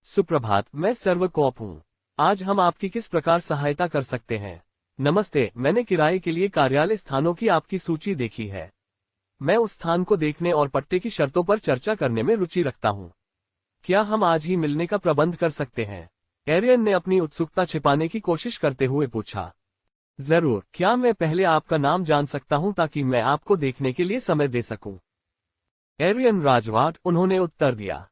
सुप्रभात, मैं सर्वकॉप हूँ। आज हम आपकी किस प्रकार सहायता कर सकते हैं? नमस्ते, मैंने किराए के लिए कार्यालय स्थानों की आपकी सूची देखी है। मैं उस स्थान को देखने और पट्टे की शर्तों पर चर्चा करने में रुचि रखता हूँ। क्या हम आज ही मिलने का प्रबंध कर सकते हैं? एरियन ने अपनी उत्सुकता छिपाने की कोशिश करते हुए पूछा। जरूर, क्या मैं पहले आपका नाम जान सकता हूं ताकि मैं आपको देखने के लिए समय दे सकूं? एरियन राजवाट, उन्होंने उत्तर दिया।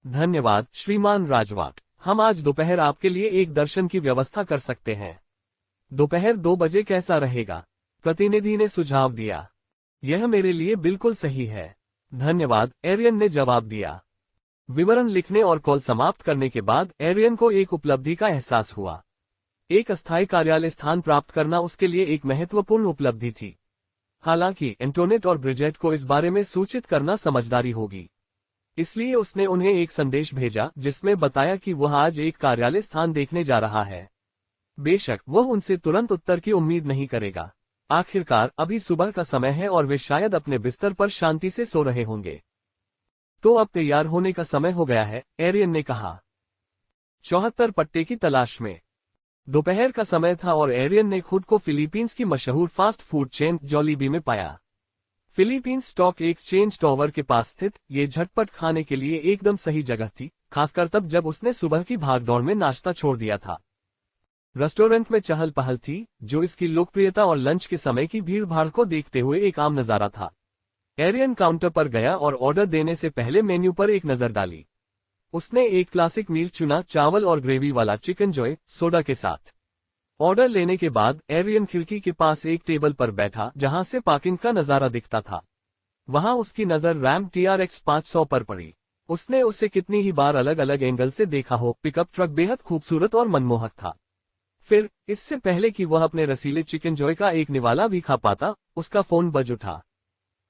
धन्यवाद श्रीमान राजवाट, हम आज दोपहर आपके लिए एक दर्शन की व्यवस्था कर सकते हैं। दोपहर 2 बजे कैसा रहेगा? प्रतिनिधि ने सुझाव दिया। यह मेरे लिए बिल्कुल सही है। धन्यवाद, एरियन ने जवाब दिया। विवरण लिखने और कॉल समाप्त करने के बाद एरियन को एक उपलब्धि का एहसास हुआ। एक अस्थायी कार्यालय स्थान प्राप्त करना उसके लिए एक महत्वपूर्ण उपलब्धि थी। हालांकि एंटोनेट और ब्रिजेट को इस बारे में सूचित करना समझदारी होगी। इसलिए उसने उन्हें एक संदेश भेजा जिसमें बताया कि वह आज एक कार्यालय स्थान देखने जा रहा है। बेशक वह उनसे तुरंत उत्तर की उम्मीद नहीं करेगा। आखिरकार अभी सुबह का समय है और वे शायद अपने बिस्तर पर शांति से सो रहे होंगे। तो अब तैयार होने का समय हो गया है, एरियन ने कहा। 74 पट्टे की तलाश में। दोपहर का समय था और एरियन ने खुद को फिलीपींस की मशहूर फास्ट फूड चेन जॉलीबी में पाया। फिलीपींस स्टॉक एक्सचेंज टावर के पास स्थित ये झटपट खाने के लिए एकदम सही जगह थी, खासकर तब जब उसने सुबह की भागदौड़ में नाश्ता छोड़ दिया था। रेस्टोरेंट में चहल पहल थी, जो इसकी लोकप्रियता और लंच के समय की भीड़ भाड़ को देखते हुए एक आम नजारा था। एरियन काउंटर पर गया और ऑर्डर देने से पहले मेन्यू पर एक नजर डाली। उसने एक क्लासिक मील चुना, चावल और ग्रेवी वाला चिकन जॉय सोडा के साथ। ऑर्डर लेने के बाद एरियन खिड़की के पास एक टेबल पर बैठा जहां से पार्किंग का नजारा दिखता था। वहां उसकी नजर रैम TRX 500 पर पड़ी। उसने उसे कितनी ही बार अलग अलग एंगल से देखा हो, पिकअप ट्रक बेहद खूबसूरत और मनमोहक था। फिर, इससे पहले कि वह अपने रसीले चिकन जॉय का एक निवाला भी खा पाता, उसका फोन बज उठा।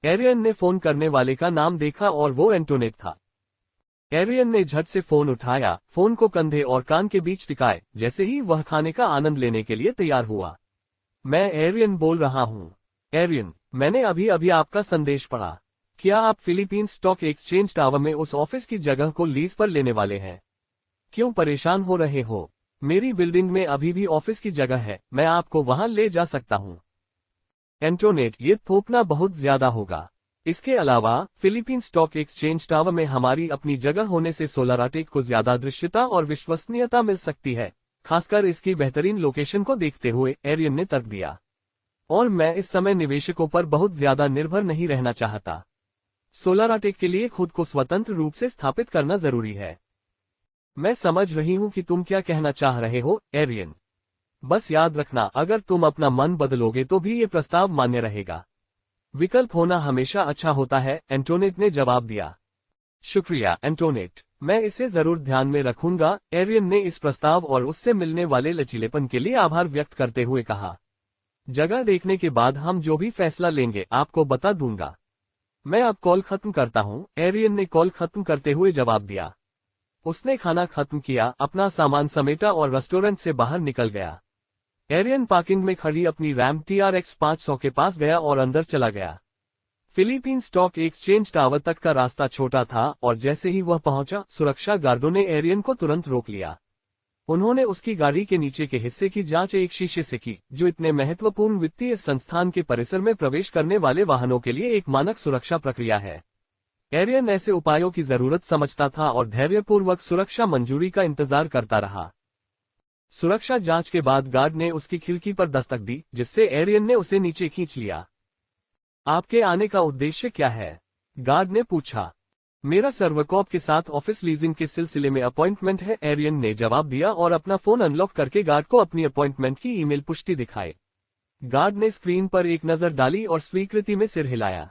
एरियन ने फोन करने वाले का नाम देखा और वो एंटोनेट था। एरियन ने झट से फोन उठाया, फोन को कंधे और कान के बीच टिकाए, जैसे ही वह खाने का आनंद लेने के लिए तैयार हुआ। मैं एरियन बोल रहा हूँ। एरियन, मैंने अभी अभी आपका संदेश पढ़ा। क्या आप फिलीपींस स्टॉक एक्सचेंज टावर में उस ऑफिस की जगह को लीज पर लेने वाले हैं? क्यों परेशान हो रहे हो? मेरी बिल्डिंग में अभी भी ऑफिस की जगह है, मैं आपको वहां ले जा सकता हूं। एंटोनेट, ये थोपना बहुत ज्यादा होगा। इसके अलावा फिलीपींस स्टॉक एक्सचेंज टावर में हमारी अपनी जगह होने से सोलाराटेक को ज्यादा दृश्यता और विश्वसनीयता मिल सकती है, खासकर इसकी बेहतरीन लोकेशन को देखते हुए, एरियन ने तर्क दिया। और मैं इस समय निवेशकों पर बहुत ज्यादा निर्भर नहीं रहना चाहता। सोलाराटेक के लिए खुद को स्वतंत्र रूप से स्थापित करना जरूरी है। मैं समझ रही हूं कि तुम क्या कहना चाह रहे हो, एरियन। बस याद रखना, अगर तुम अपना मन बदलोगे तो भी ये प्रस्ताव मान्य रहेगा। विकल्प होना हमेशा अच्छा होता है, एंटोनेट ने जवाब दिया। शुक्रिया एंटोनेट, मैं इसे जरूर ध्यान में रखूंगा, एरियन ने इस प्रस्ताव और उससे मिलने वाले लचीलेपन के लिए आभार व्यक्त करते हुए कहा। जगह देखने के बाद हम जो भी फैसला लेंगे आपको बता दूंगा। मैं अब कॉल खत्म करता हूं, एरियन ने कॉल खत्म करते हुए जवाब दिया। उसने खाना खत्म किया, अपना सामान समेटा और रेस्टोरेंट से बाहर निकल गया। एरियन पार्किंग में खड़ी अपनी रैम TRX 500 के पास गया और अंदर चला गया। फिलीपींस स्टॉक एक्सचेंज टावर तक का रास्ता छोटा था और जैसे ही वह पहुंचा, सुरक्षा गार्डों ने एरियन को तुरंत रोक लिया। उन्होंने उसकी गाड़ी के नीचे के हिस्से की जांच एक शीशे से की, जो इतने महत्वपूर्ण वित्तीय संस्थान के परिसर में प्रवेश करने वाले वाहनों के लिए एक मानक सुरक्षा प्रक्रिया है। एरियन ऐसे उपायों की जरूरत समझता था और धैर्यपूर्वक सुरक्षा मंजूरी का इंतजार करता रहा। सुरक्षा जांच के बाद गार्ड ने उसकी खिड़की पर दस्तक दी, जिससे एरियन ने उसे नीचे खींच लिया। आपके आने का उद्देश्य क्या है? गार्ड ने पूछा। मेरा सर्वकॉप के साथ ऑफिस लीजिंग के सिलसिले में अपॉइंटमेंट है, एरियन ने जवाब दिया और अपना फोन अनलॉक करके गार्ड को अपनी अपॉइंटमेंट की ईमेल पुष्टि दिखाई। गार्ड ने स्क्रीन पर एक नजर डाली और स्वीकृति में सिर हिलाया।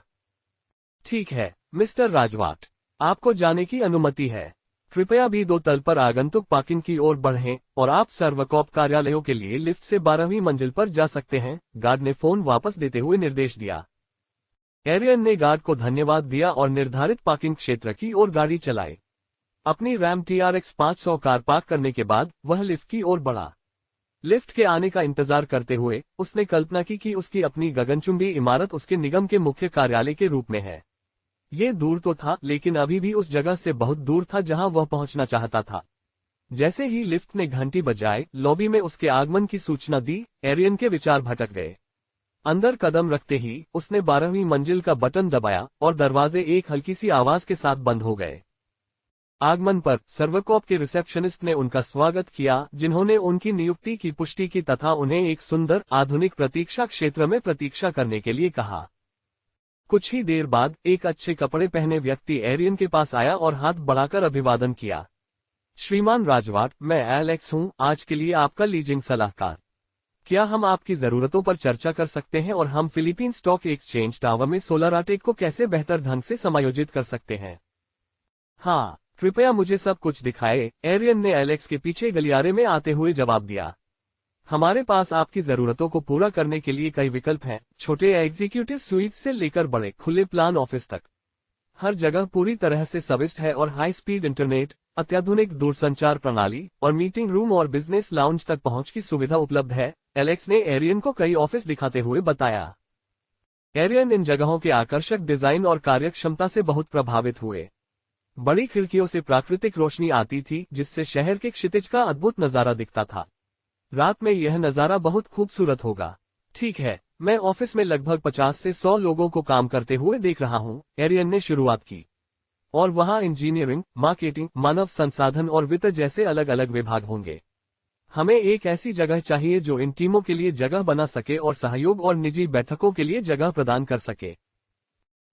ठीक है मिस्टर राजवाट, आपको जाने की अनुमति है। कृपया भी 2 तल पर आगंतुक पार्किंग की ओर बढ़ें और आप सर्वकॉप कार्यालयों के लिए लिफ्ट से 12वीं मंजिल पर जा सकते हैं, गार्ड ने फोन वापस देते हुए निर्देश दिया। एरियन ने गार्ड को धन्यवाद दिया और निर्धारित पार्किंग क्षेत्र की ओर गाड़ी चलाई। अपनी रैम TRX 500 कार पार्क करने के बाद वह लिफ्ट की ओर बढ़ा। लिफ्ट के आने का इंतजार करते हुए उसने कल्पना की कि उसकी अपनी गगनचुंबी इमारत उसके निगम के मुख्य कार्यालय के रूप में है। ये दूर तो था, लेकिन अभी भी उस जगह से बहुत दूर था जहां वह पहुंचना चाहता था। जैसे ही लिफ्ट ने घंटी बजाई, लॉबी में उसके आगमन की सूचना दी, एरियन के विचार भटक गए। अंदर कदम रखते ही उसने 12वीं मंजिल का बटन दबाया और दरवाजे एक हल्की सी आवाज के साथ बंद हो गए। आगमन पर सर्वकॉप के रिसेप्शनिस्ट ने उनका स्वागत किया, जिन्होंने उनकी नियुक्ति की पुष्टि की तथा उन्हें एक सुंदर आधुनिक प्रतीक्षा क्षेत्र में प्रतीक्षा करने के लिए कहा। कुछ ही देर बाद एक अच्छे कपड़े पहने व्यक्ति एरियन के पास आया और हाथ बढ़ाकर अभिवादन किया। श्रीमान राजवाट, मैं एलेक्स हूं, आज के लिए आपका लीजिंग सलाहकार। क्या हम आपकी जरूरतों पर चर्चा कर सकते हैं और हम फिलीपींस स्टॉक एक्सचेंज टावर में सोलाराटेक को कैसे बेहतर ढंग से समायोजित कर सकते हैं? हाँ, कृपया मुझे सब कुछ दिखाएं, एरियन ने एलेक्स के पीछे गलियारे में आते हुए जवाब दिया। हमारे पास आपकी जरूरतों को पूरा करने के लिए कई विकल्प हैं, छोटे एग्जीक्यूटिव स्वीट से लेकर बड़े खुले प्लान ऑफिस तक। हर जगह पूरी तरह से स्विच्ड है और हाई स्पीड इंटरनेट, अत्याधुनिक दूरसंचार प्रणाली और मीटिंग रूम और बिजनेस लाउंज तक पहुंच की सुविधा उपलब्ध है, एलेक्स ने एरियन को कई ऑफिस दिखाते हुए बताया। एरियन इन जगहों के आकर्षक डिजाइन और कार्यक्षमता से बहुत प्रभावित हुए। बड़ी खिड़कियों से प्राकृतिक रोशनी आती थी, जिससे शहर के क्षितिज का अद्भुत नजारा दिखता था। रात में यह नजारा बहुत खूबसूरत होगा। ठीक है, मैं ऑफिस में लगभग 50 से 100 लोगों को काम करते हुए देख रहा हूं, एरियन ने शुरुआत की। और वहां इंजीनियरिंग, मार्केटिंग, मानव संसाधन और वित्त जैसे अलग अलग विभाग होंगे। हमें एक ऐसी जगह चाहिए जो इन टीमों के लिए जगह बना सके और सहयोग और निजी बैठकों के लिए जगह प्रदान कर सके।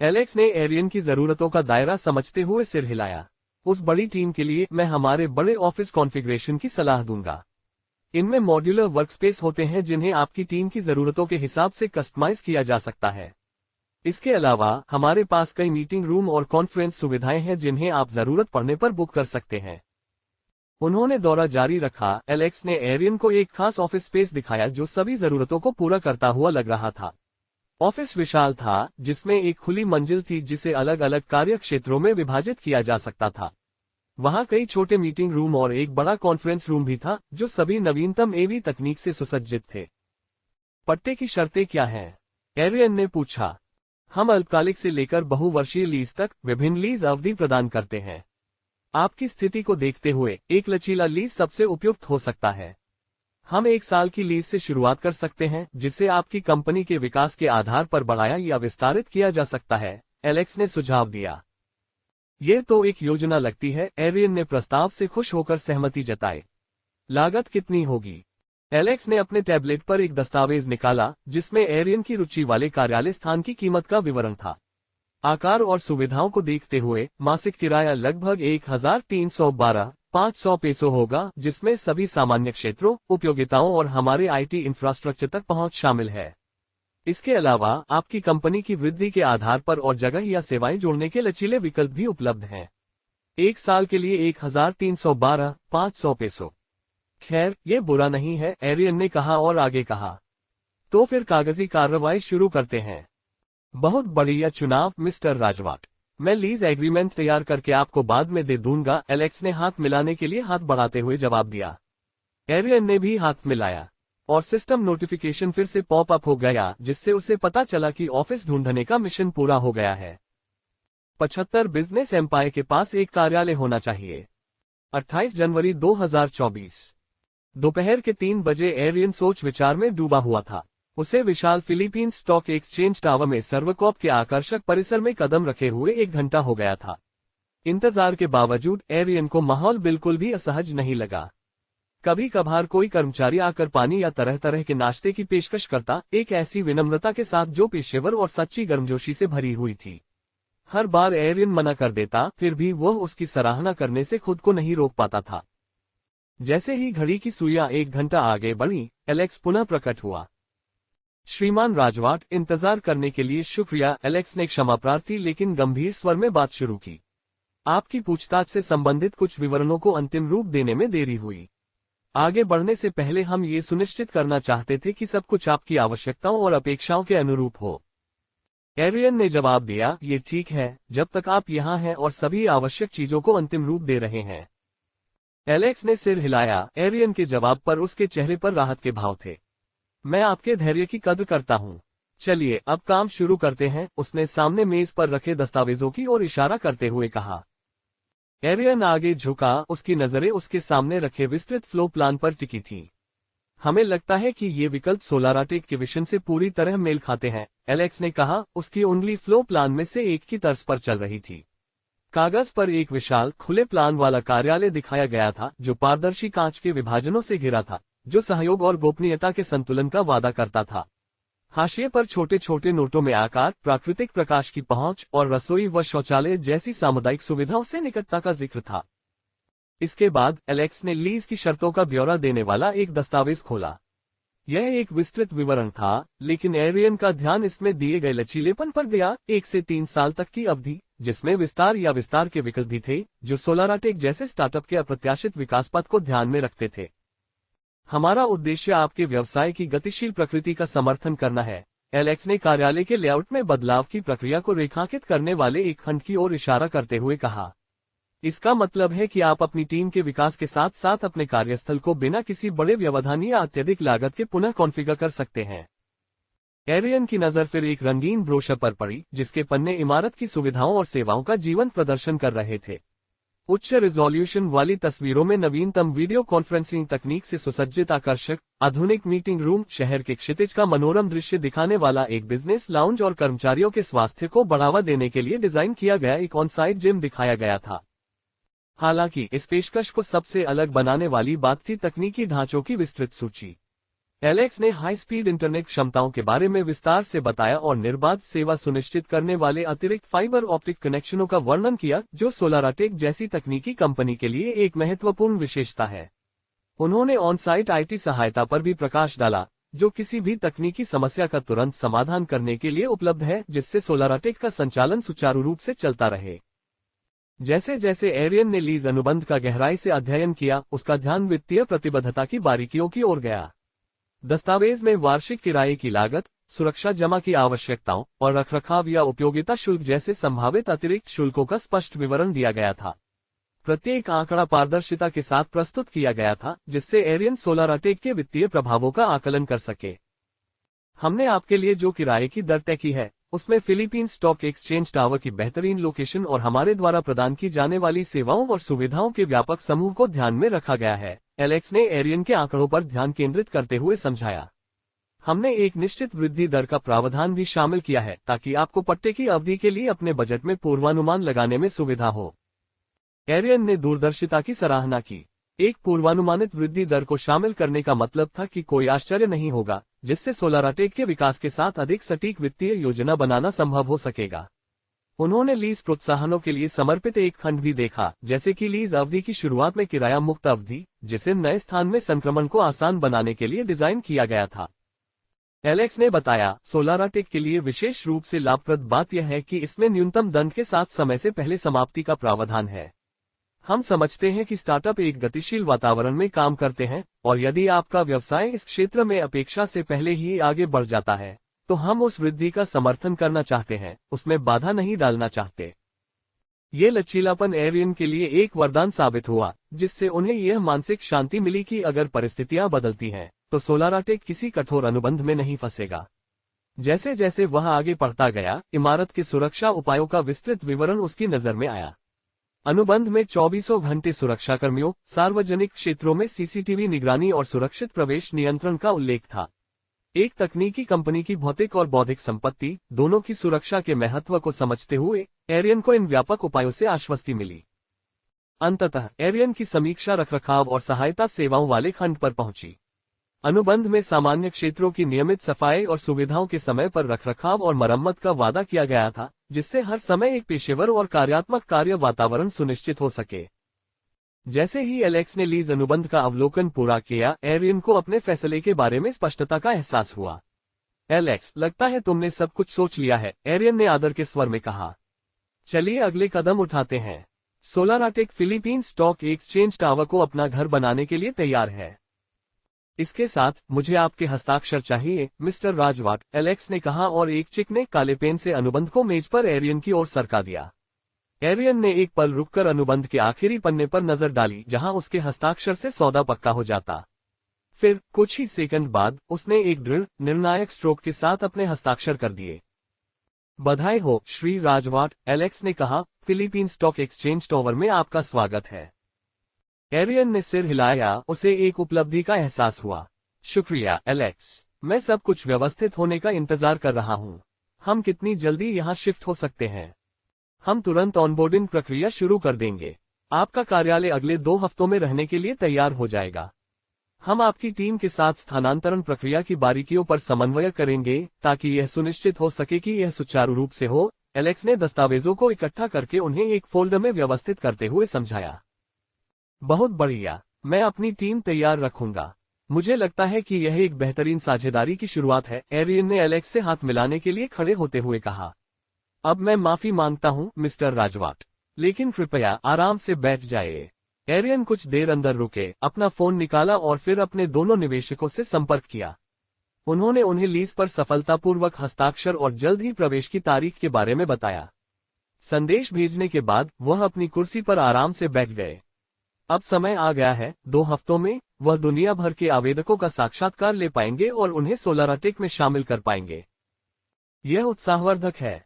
एलेक्स ने एरियन की जरूरतों का दायरा समझते हुए सिर हिलाया। उस बड़ी टीम के लिए मैं हमारे बड़े ऑफिस कॉन्फ़िगरेशन की सलाह दूंगा। इनमें मॉड्यूलर वर्कस्पेस होते हैं जिन्हें आपकी टीम की जरूरतों के हिसाब से कस्टमाइज किया जा सकता है। इसके अलावा हमारे पास कई मीटिंग रूम और कॉन्फ्रेंस सुविधाएं हैं जिन्हें आप जरूरत पड़ने पर बुक कर सकते हैं। उन्होंने दौरा जारी रखा। एलेक्स ने एरियन को एक खास ऑफिस स्पेस दिखाया जो सभी जरूरतों को पूरा करता हुआ लग रहा था। ऑफिस विशाल था, जिसमें एक खुली मंजिल थी जिसे अलग अलग कार्य क्षेत्रों में विभाजित किया जा सकता था। वहां कई छोटे मीटिंग रूम और एक बड़ा कॉन्फ्रेंस रूम भी था जो सभी नवीनतम एवी तकनीक से सुसज्जित थे। पट्टे की शर्तें क्या हैं? एरियन ने पूछा। हम अल्पकालिक से लेकर बहुवर्षीय लीज तक विभिन्न लीज अवधि प्रदान करते हैं। आपकी स्थिति को देखते हुए एक लचीला लीज सबसे उपयुक्त हो सकता है। हम 1 साल की लीज से शुरुआत कर सकते हैं जिसे आपकी कंपनी के विकास के आधार पर बढ़ाया या विस्तारित किया जा सकता है, एलेक्स ने सुझाव दिया। ये तो एक योजना लगती है, एरियन ने प्रस्ताव से खुश होकर सहमति जताई। लागत कितनी होगी? एलेक्स ने अपने टैबलेट पर एक दस्तावेज निकाला जिसमें एरियन की रुचि वाले कार्यालय स्थान की कीमत का विवरण था। आकार और सुविधाओं को देखते हुए मासिक किराया लगभग 1312,500 पेसो होगा, जिसमें सभी सामान्य क्षेत्रों, उपयोगिताओं और हमारे आईटी इंफ्रास्ट्रक्चर तक पहुंच शामिल है। इसके अलावा आपकी कंपनी की वृद्धि के आधार पर और जगह या सेवाएं जोड़ने के लचीले विकल्प भी उपलब्ध हैं। 1 साल के लिए 1312,500 पेसो। खैर, ये बुरा नहीं है, एरियन ने कहा और आगे कहा। तो फिर कागजी कार्रवाई शुरू करते हैं। बहुत बढ़िया चुनाव मिस्टर राजवाट। मैं लीज एग्रीमेंट तैयार करके आपको बाद में दे दूंगा, एलेक्स ने हाथ मिलाने के लिए हाथ बढ़ाते हुए जवाब दिया। एरियन ने भी हाथ मिलाया और सिस्टम नोटिफिकेशन फिर से पॉप अप हो गया जिससे उसे पता चला कि ऑफिस ढूंढने का मिशन पूरा हो गया है। 75 बिजनेस एम्पायर के पास एक कार्यालय होना चाहिए। 28 जनवरी 2024 दोपहर के 3 बजे एरियन सोच विचार में डूबा हुआ था। उसे विशाल फिलीपींस स्टॉक एक्सचेंज टावर में सर्वकॉप के आकर्षक परिसर में कदम रखे हुए 1 घंटा हो गया था। इंतजार के बावजूद एरियन को माहौल बिल्कुल भी असहज नहीं लगा। कभी कभार कोई कर्मचारी आकर पानी या तरह तरह के नाश्ते की पेशकश करता, एक ऐसी विनम्रता के साथ जो पेशेवर और सच्ची गर्मजोशी से भरी हुई थी। हर बार एरियन मना कर देता, फिर भी वह उसकी सराहना करने से खुद को नहीं रोक पाता था। जैसे ही घड़ी की सुइयां 1 घंटा आगे बढ़ी, एलेक्स पुनः प्रकट हुआ। श्रीमान राजवाट, इंतजार करने के लिए शुक्रिया, एलेक्स ने क्षमा प्रार्थी लेकिन गंभीर स्वर में बात शुरू की। आपकी पूछताछ से संबंधित कुछ विवरणों को अंतिम रूप देने में देरी हुई। आगे बढ़ने से पहले हम ये सुनिश्चित करना चाहते थे कि सब कुछ आपकी आवश्यकताओं और अपेक्षाओं के अनुरूप हो। एरियन ने जवाब दिया, ये ठीक है, जब तक आप यहाँ हैं और सभी आवश्यक चीजों को अंतिम रूप दे रहे हैं। एलेक्स ने सिर हिलाया। एरियन के जवाब पर उसके चेहरे पर राहत के भाव थे। मैं आपके धैर्य की कद्र करता हूँ। चलिए अब काम शुरू करते हैं, उसने सामने मेज पर रखे दस्तावेजों की ओर इशारा करते हुए कहा। एरियन आगे झुका, उसकी नजरें उसके सामने रखे विस्तृत फ्लो प्लान पर टिकी थीं। हमें लगता है कि ये विकल्प सोलाराटेक के विजन से पूरी तरह मेल खाते हैं, एलेक्स ने कहा। उसकी उंगली फ्लो प्लान में से एक की तर्ज पर चल रही थी। कागज पर एक विशाल खुले प्लान वाला कार्यालय दिखाया गया था जो पारदर्शी कांच के विभाजनों से घिरा था, जो सहयोग और गोपनीयता के संतुलन का वादा करता था। हाशिए पर छोटे छोटे नोटों में आकार, प्राकृतिक प्रकाश की पहुंच और रसोई व शौचालय जैसी सामुदायिक सुविधाओं से निकटता का जिक्र था। इसके बाद एलेक्स ने लीज की शर्तों का ब्यौरा देने वाला एक दस्तावेज खोला। यह एक विस्तृत विवरण था, लेकिन एरियन का ध्यान इसमें दिए गए लचीलेपन पर गया। 1 से 3 साल तक की अवधि, जिसमें विस्तार या विस्तार के विकल्प भी थे, जो सोलाराटेक जैसे स्टार्टअप के अप्रत्याशित विकास पथ को ध्यान में रखते थे। हमारा उद्देश्य आपके व्यवसाय की गतिशील प्रकृति का समर्थन करना है, एलेक्स ने कार्यालय के लेआउट में बदलाव की प्रक्रिया को रेखांकित करने वाले एक खंड की ओर इशारा करते हुए कहा। इसका मतलब है कि आप अपनी टीम के विकास के साथ साथ अपने कार्यस्थल को बिना किसी बड़े व्यवधान या अत्यधिक लागत के पुनः कॉन्फ़िगर कर सकते हैं। एरियन की नजर फिर एक रंगीन ब्रोशर पर पड़ी, जिसके पन्ने इमारत की सुविधाओं और सेवाओं का जीवंत प्रदर्शन कर रहे थे। उच्च रिजोल्यूशन वाली तस्वीरों में नवीनतम वीडियो कॉन्फ्रेंसिंग तकनीक से सुसज्जित आकर्षक आधुनिक मीटिंग रूम, शहर के क्षितिज का मनोरम दृश्य दिखाने वाला एक बिजनेस लाउंज और कर्मचारियों के स्वास्थ्य को बढ़ावा देने के लिए डिजाइन किया गया एक ऑन-साइट जिम दिखाया गया था। हालांकि इस पेशकश को सबसे अलग बनाने वाली बात थी तकनीकी ढांचों की विस्तृत सूची। एलेक्स ने हाई स्पीड इंटरनेट क्षमताओं के बारे में विस्तार से बताया और निर्बाध सेवा सुनिश्चित करने वाले अतिरिक्त फाइबर ऑप्टिक कनेक्शनों का वर्णन किया, जो सोलाराटेक जैसी तकनीकी कंपनी के लिए एक महत्वपूर्ण विशेषता है। उन्होंने ऑन-साइट आईटी सहायता पर भी प्रकाश डाला, जो किसी भी तकनीकी समस्या का तुरंत समाधान करने के लिए उपलब्ध है, जिससे सोलाराटेक का संचालन सुचारू रूप से चलता रहे। जैसे जैसे एरियन ने लीज अनुबंध का गहराई से अध्ययन किया, उसका ध्यान वित्तीय प्रतिबद्धता की बारीकियों की ओर गया। दस्तावेज में वार्षिक किराए की लागत, सुरक्षा जमा की आवश्यकताओं और रखरखाव या उपयोगिता शुल्क जैसे संभावित अतिरिक्त शुल्कों का स्पष्ट विवरण दिया गया था। प्रत्येक आंकड़ा पारदर्शिता के साथ प्रस्तुत किया गया था, जिससे एरियन सोलाराटेक के वित्तीय प्रभावों का आकलन कर सके। हमने आपके लिए जो किराए की दर तय की है, उसमें फिलीपीन स्टॉक एक्सचेंज टावर की बेहतरीन लोकेशन और हमारे द्वारा प्रदान की जाने वाली सेवाओं और सुविधाओं के व्यापक समूह को ध्यान में रखा गया है, एलेक्स ने एरियन के आंकड़ों पर ध्यान केंद्रित करते हुए समझाया। हमने एक निश्चित वृद्धि दर का प्रावधान भी शामिल किया है, ताकि आपको पट्टे की अवधि के लिए अपने बजट में पूर्वानुमान लगाने में सुविधा हो। एरियन ने दूरदर्शिता की सराहना की। एक पूर्वानुमानित वृद्धि दर को शामिल करने का मतलब था कि कोई आश्चर्य नहीं होगा, जिससे सोलाराटेक के विकास के साथ अधिक सटीक वित्तीय योजना बनाना संभव हो सकेगा। उन्होंने लीज प्रोत्साहनों के लिए समर्पित एक खंड भी देखा, जैसे कि लीज अवधि की शुरुआत में किराया मुक्त अवधि, जिसे नए स्थान में संक्रमण को आसान बनाने के लिए डिजाइन किया गया था। एलेक्स ने बताया, सोलाराटेक के लिए विशेष रूप से लाभप्रद बात यह है कि इसमें न्यूनतम दंड के साथ समय से पहले समाप्ति का प्रावधान है। हम समझते हैं कि स्टार्टअप एक गतिशील वातावरण में काम करते हैं, और यदि आपका व्यवसाय इस क्षेत्र में अपेक्षा से पहले ही आगे बढ़ जाता है, तो हम उस वृद्धि का समर्थन करना चाहते हैं, उसमें बाधा नहीं डालना चाहते। ये लचीलापन एरियन के लिए एक वरदान साबित हुआ, जिससे उन्हें यह मानसिक शांति मिली कि अगर परिस्थितियां बदलती हैं, तो सोलाराटेक किसी कठोर अनुबंध में नहीं फंसेगा। जैसे जैसे वह आगे बढ़ता गया, इमारत के सुरक्षा उपायों का विस्तृत विवरण उसकी नजर में आया। अनुबंध में 24 घंटे सुरक्षाकर्मियों, सार्वजनिक क्षेत्रों में सीसीटीवी निगरानी और सुरक्षित प्रवेश नियंत्रण का उल्लेख था। एक तकनीकी कंपनी की भौतिक और बौद्धिक संपत्ति दोनों की सुरक्षा के महत्व को समझते हुए एरियन को इन व्यापक उपायों से आश्वस्ति मिली। अंततः एरियन की समीक्षा रखरखाव और सहायता सेवाओं वाले खंड पर पहुंची। अनुबंध में सामान्य क्षेत्रों की नियमित सफाई और सुविधाओं के समय पर रखरखाव और मरम्मत का वादा किया गया था, जिससे हर समय एक पेशेवर और कार्यात्मक कार्य वातावरण सुनिश्चित हो सके। जैसे ही एलेक्स ने लीज अनुबंध का अवलोकन पूरा किया, एरियन को अपने फैसले के बारे में स्पष्टता का एहसास हुआ। एलेक्स, लगता है तुमने सब कुछ सोच लिया है, एरियन ने आदर के स्वर में कहा। चलिए अगले कदम उठाते हैं। सोलाराटेक फिलीपीन स्टॉक एक्सचेंज टावर को अपना घर बनाने के लिए तैयार है। इसके साथ मुझे आपके हस्ताक्षर चाहिए, मिस्टर राजवाट, एलेक्स ने कहा और एक चिकने काले पेन से अनुबंध को मेज पर एरियन की ओर सरका दिया। एरियन ने एक पल रुककर अनुबंध के आखिरी पन्ने पर नजर डाली, जहां उसके हस्ताक्षर से सौदा पक्का हो जाता। फिर कुछ ही सेकंड बाद उसने एक दृढ़, निर्णायक स्ट्रोक के साथ अपने हस्ताक्षर कर दिए। बधाई हो, श्री राजवाट, एलेक्स ने कहा, फिलीपीन स्टॉक एक्सचेंज टावर में आपका स्वागत है। एरियन ने सिर हिलाया, उसे एक उपलब्धि का एहसास हुआ। शुक्रिया, एलेक्स, मैं सब कुछ व्यवस्थित होने का इंतजार कर रहा हूँ। हम कितनी जल्दी यहाँ शिफ्ट हो सकते हैं? हम तुरंत ऑनबोर्डिंग प्रक्रिया शुरू कर देंगे। आपका कार्यालय अगले 2 हफ्तों में रहने के लिए तैयार हो जाएगा। हम आपकी टीम के साथ स्थानांतरण प्रक्रिया की बारीकियों पर समन्वय करेंगे, ताकि यह सुनिश्चित हो सके कि यह सुचारू रूप से हो। एलेक्स ने दस्तावेजों को इकट्ठा करके उन्हें एक फोल्डर में व्यवस्थित करते हुए समझाया। बहुत बढ़िया, मैं अपनी टीम तैयार रखूंगा। मुझे लगता है कि यह एक बेहतरीन साझेदारी की शुरुआत है, एरियन ने एलेक्स से हाथ मिलाने के लिए खड़े होते हुए कहा। अब मैं माफी मांगता हूं, मिस्टर राजवाट, लेकिन कृपया आराम से बैठ जाइए। एरियन कुछ देर अंदर रुके, अपना फोन निकाला और फिर अपने दोनों निवेशकों से संपर्क किया। उन्होंने उन्हें लीज पर सफलतापूर्वक हस्ताक्षर और जल्द ही प्रवेश की तारीख के बारे में बताया। संदेश भेजने के बाद वह अपनी कुर्सी पर आराम से बैठ गए। अब समय आ गया है, 2 हफ्तों में वह दुनिया भर के आवेदकों का साक्षात्कार ले पाएंगे और उन्हें सोलाराटेक में शामिल कर पाएंगे। यह उत्साहवर्धक है।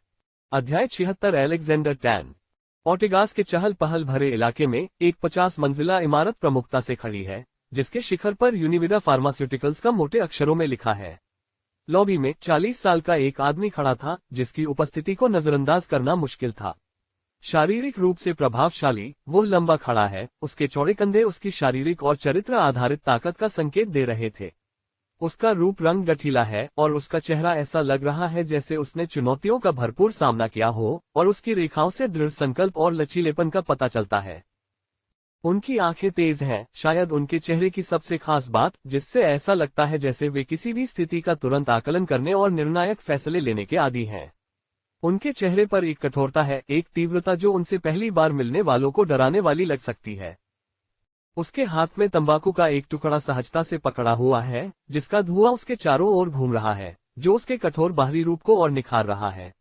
अध्याय 76 अलेक्जेंडर टैन। ऑर्टिगास के चहल पहल भरे इलाके में एक 50 मंजिला इमारत प्रमुखता से खड़ी है, जिसके शिखर पर यूनिविडा फार्मास्यूटिकल्स का मोटे अक्षरों में लिखा है। लॉबी में 40 साल का एक आदमी खड़ा था, जिसकी उपस्थिति को नजरअंदाज करना मुश्किल था। शारीरिक रूप से प्रभावशाली, वो लंबा खड़ा है, उसके चौड़े कंधे उसकी शारीरिक और चरित्र आधारित ताकत का संकेत दे रहे थे। उसका रूप रंग गठीला है और उसका चेहरा ऐसा लग रहा है जैसे उसने चुनौतियों का भरपूर सामना किया हो, और उसकी रेखाओं से दृढ़ संकल्प और लचीलेपन का पता चलता है। उनकी आंखें तेज हैं, शायद उनके चेहरे की सबसे खास बात, जिससे ऐसा लगता है जैसे वे किसी भी स्थिति का तुरंत आकलन करने और निर्णायक फैसले लेने के आदी हैं। उनके चेहरे पर एक कठोरता है, एक तीव्रता जो उनसे पहली बार मिलने वालों को डराने वाली लग सकती है। उसके हाथ में तंबाकू का एक टुकड़ा सहजता से पकड़ा हुआ है, जिसका धुआं उसके चारों ओर घूम रहा है, जो उसके कठोर बाहरी रूप को और निखार रहा है।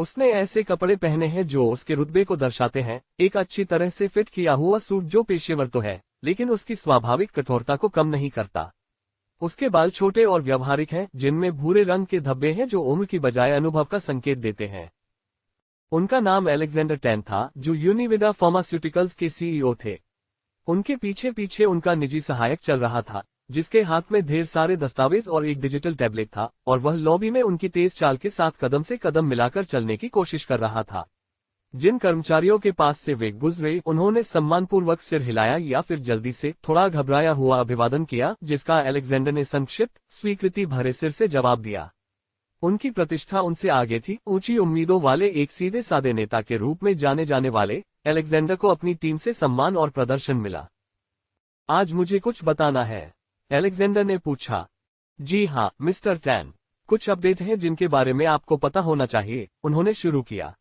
उसने ऐसे कपड़े पहने हैं जो उसके रुतबे को दर्शाते हैं, एक अच्छी तरह से फिट किया हुआ सूट जो पेशेवर तो है, लेकिन उसकी स्वाभाविक कठोरता को कम नहीं करता। उसके बाल छोटे और व्यावहारिक हैं, जिनमें भूरे रंग के धब्बे हैं जो उम्र की बजाय अनुभव का संकेत देते हैं। उनका नाम अलेक्जेंडर टैन था, जो यूनिविडा फार्मास्यूटिकल्स के सीईओ थे। उनके पीछे पीछे उनका निजी सहायक चल रहा था, जिसके हाथ में ढेर सारे दस्तावेज और एक डिजिटल टैबलेट था, और वह लॉबी में उनकी तेज चाल के साथ कदम से कदम मिलाकर चलने की कोशिश कर रहा था। जिन कर्मचारियों के पास से वे गुजरे, उन्होंने सम्मानपूर्वक सिर हिलाया या फिर जल्दी से थोड़ा घबराया हुआ अभिवादन किया, जिसका अलेक्जेंडर ने संक्षिप्त स्वीकृति भरे सिर से जवाब दिया। उनकी प्रतिष्ठा उनसे आगे थी। ऊंची उम्मीदों वाले एक सीधे सादे नेता के रूप में जाने जाने वाले अलेक्जेंडर को अपनी टीम से सम्मान और प्रदर्शन मिला। आज मुझे कुछ बताना है, अलेक्जेंडर ने पूछा। जी हाँ मिस्टर टैन, कुछ अपडेट हैं जिनके बारे में आपको पता होना चाहिए, उन्होंने शुरू किया।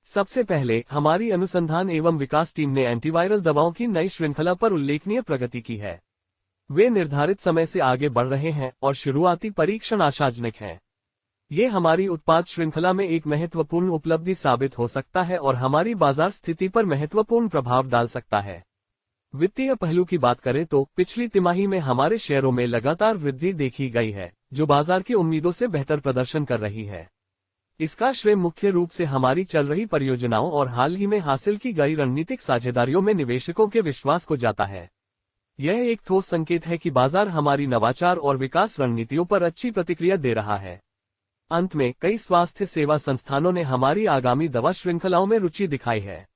सबसे पहले हमारी अनुसंधान एवं विकास टीम ने एंटीवायरल दवाओं की नई श्रृंखला पर उल्लेखनीय प्रगति की है। वे निर्धारित समय से आगे बढ़ रहे हैं और शुरुआती परीक्षण आशाजनक हैं। ये हमारी उत्पाद श्रृंखला में एक महत्वपूर्ण उपलब्धि साबित हो सकता है और हमारी बाजार स्थिति पर महत्वपूर्ण प्रभाव डाल सकता है। वित्तीय पहलू की बात करें तो पिछली तिमाही में हमारे शेयरों में लगातार वृद्धि देखी गई है, जो बाजार की उम्मीदों से बेहतर प्रदर्शन कर रही है। इसका श्रेय मुख्य रूप से हमारी चल रही परियोजनाओं और हाल ही में हासिल की गई रणनीतिक साझेदारियों में निवेशकों के विश्वास को जाता है। यह एक ठोस संकेत है कि बाजार हमारी नवाचार और विकास रणनीतियों पर अच्छी प्रतिक्रिया दे रहा है। अंत में कई स्वास्थ्य सेवा संस्थानों ने हमारी आगामी दवा श्रृंखलाओं में रुचि दिखाई है।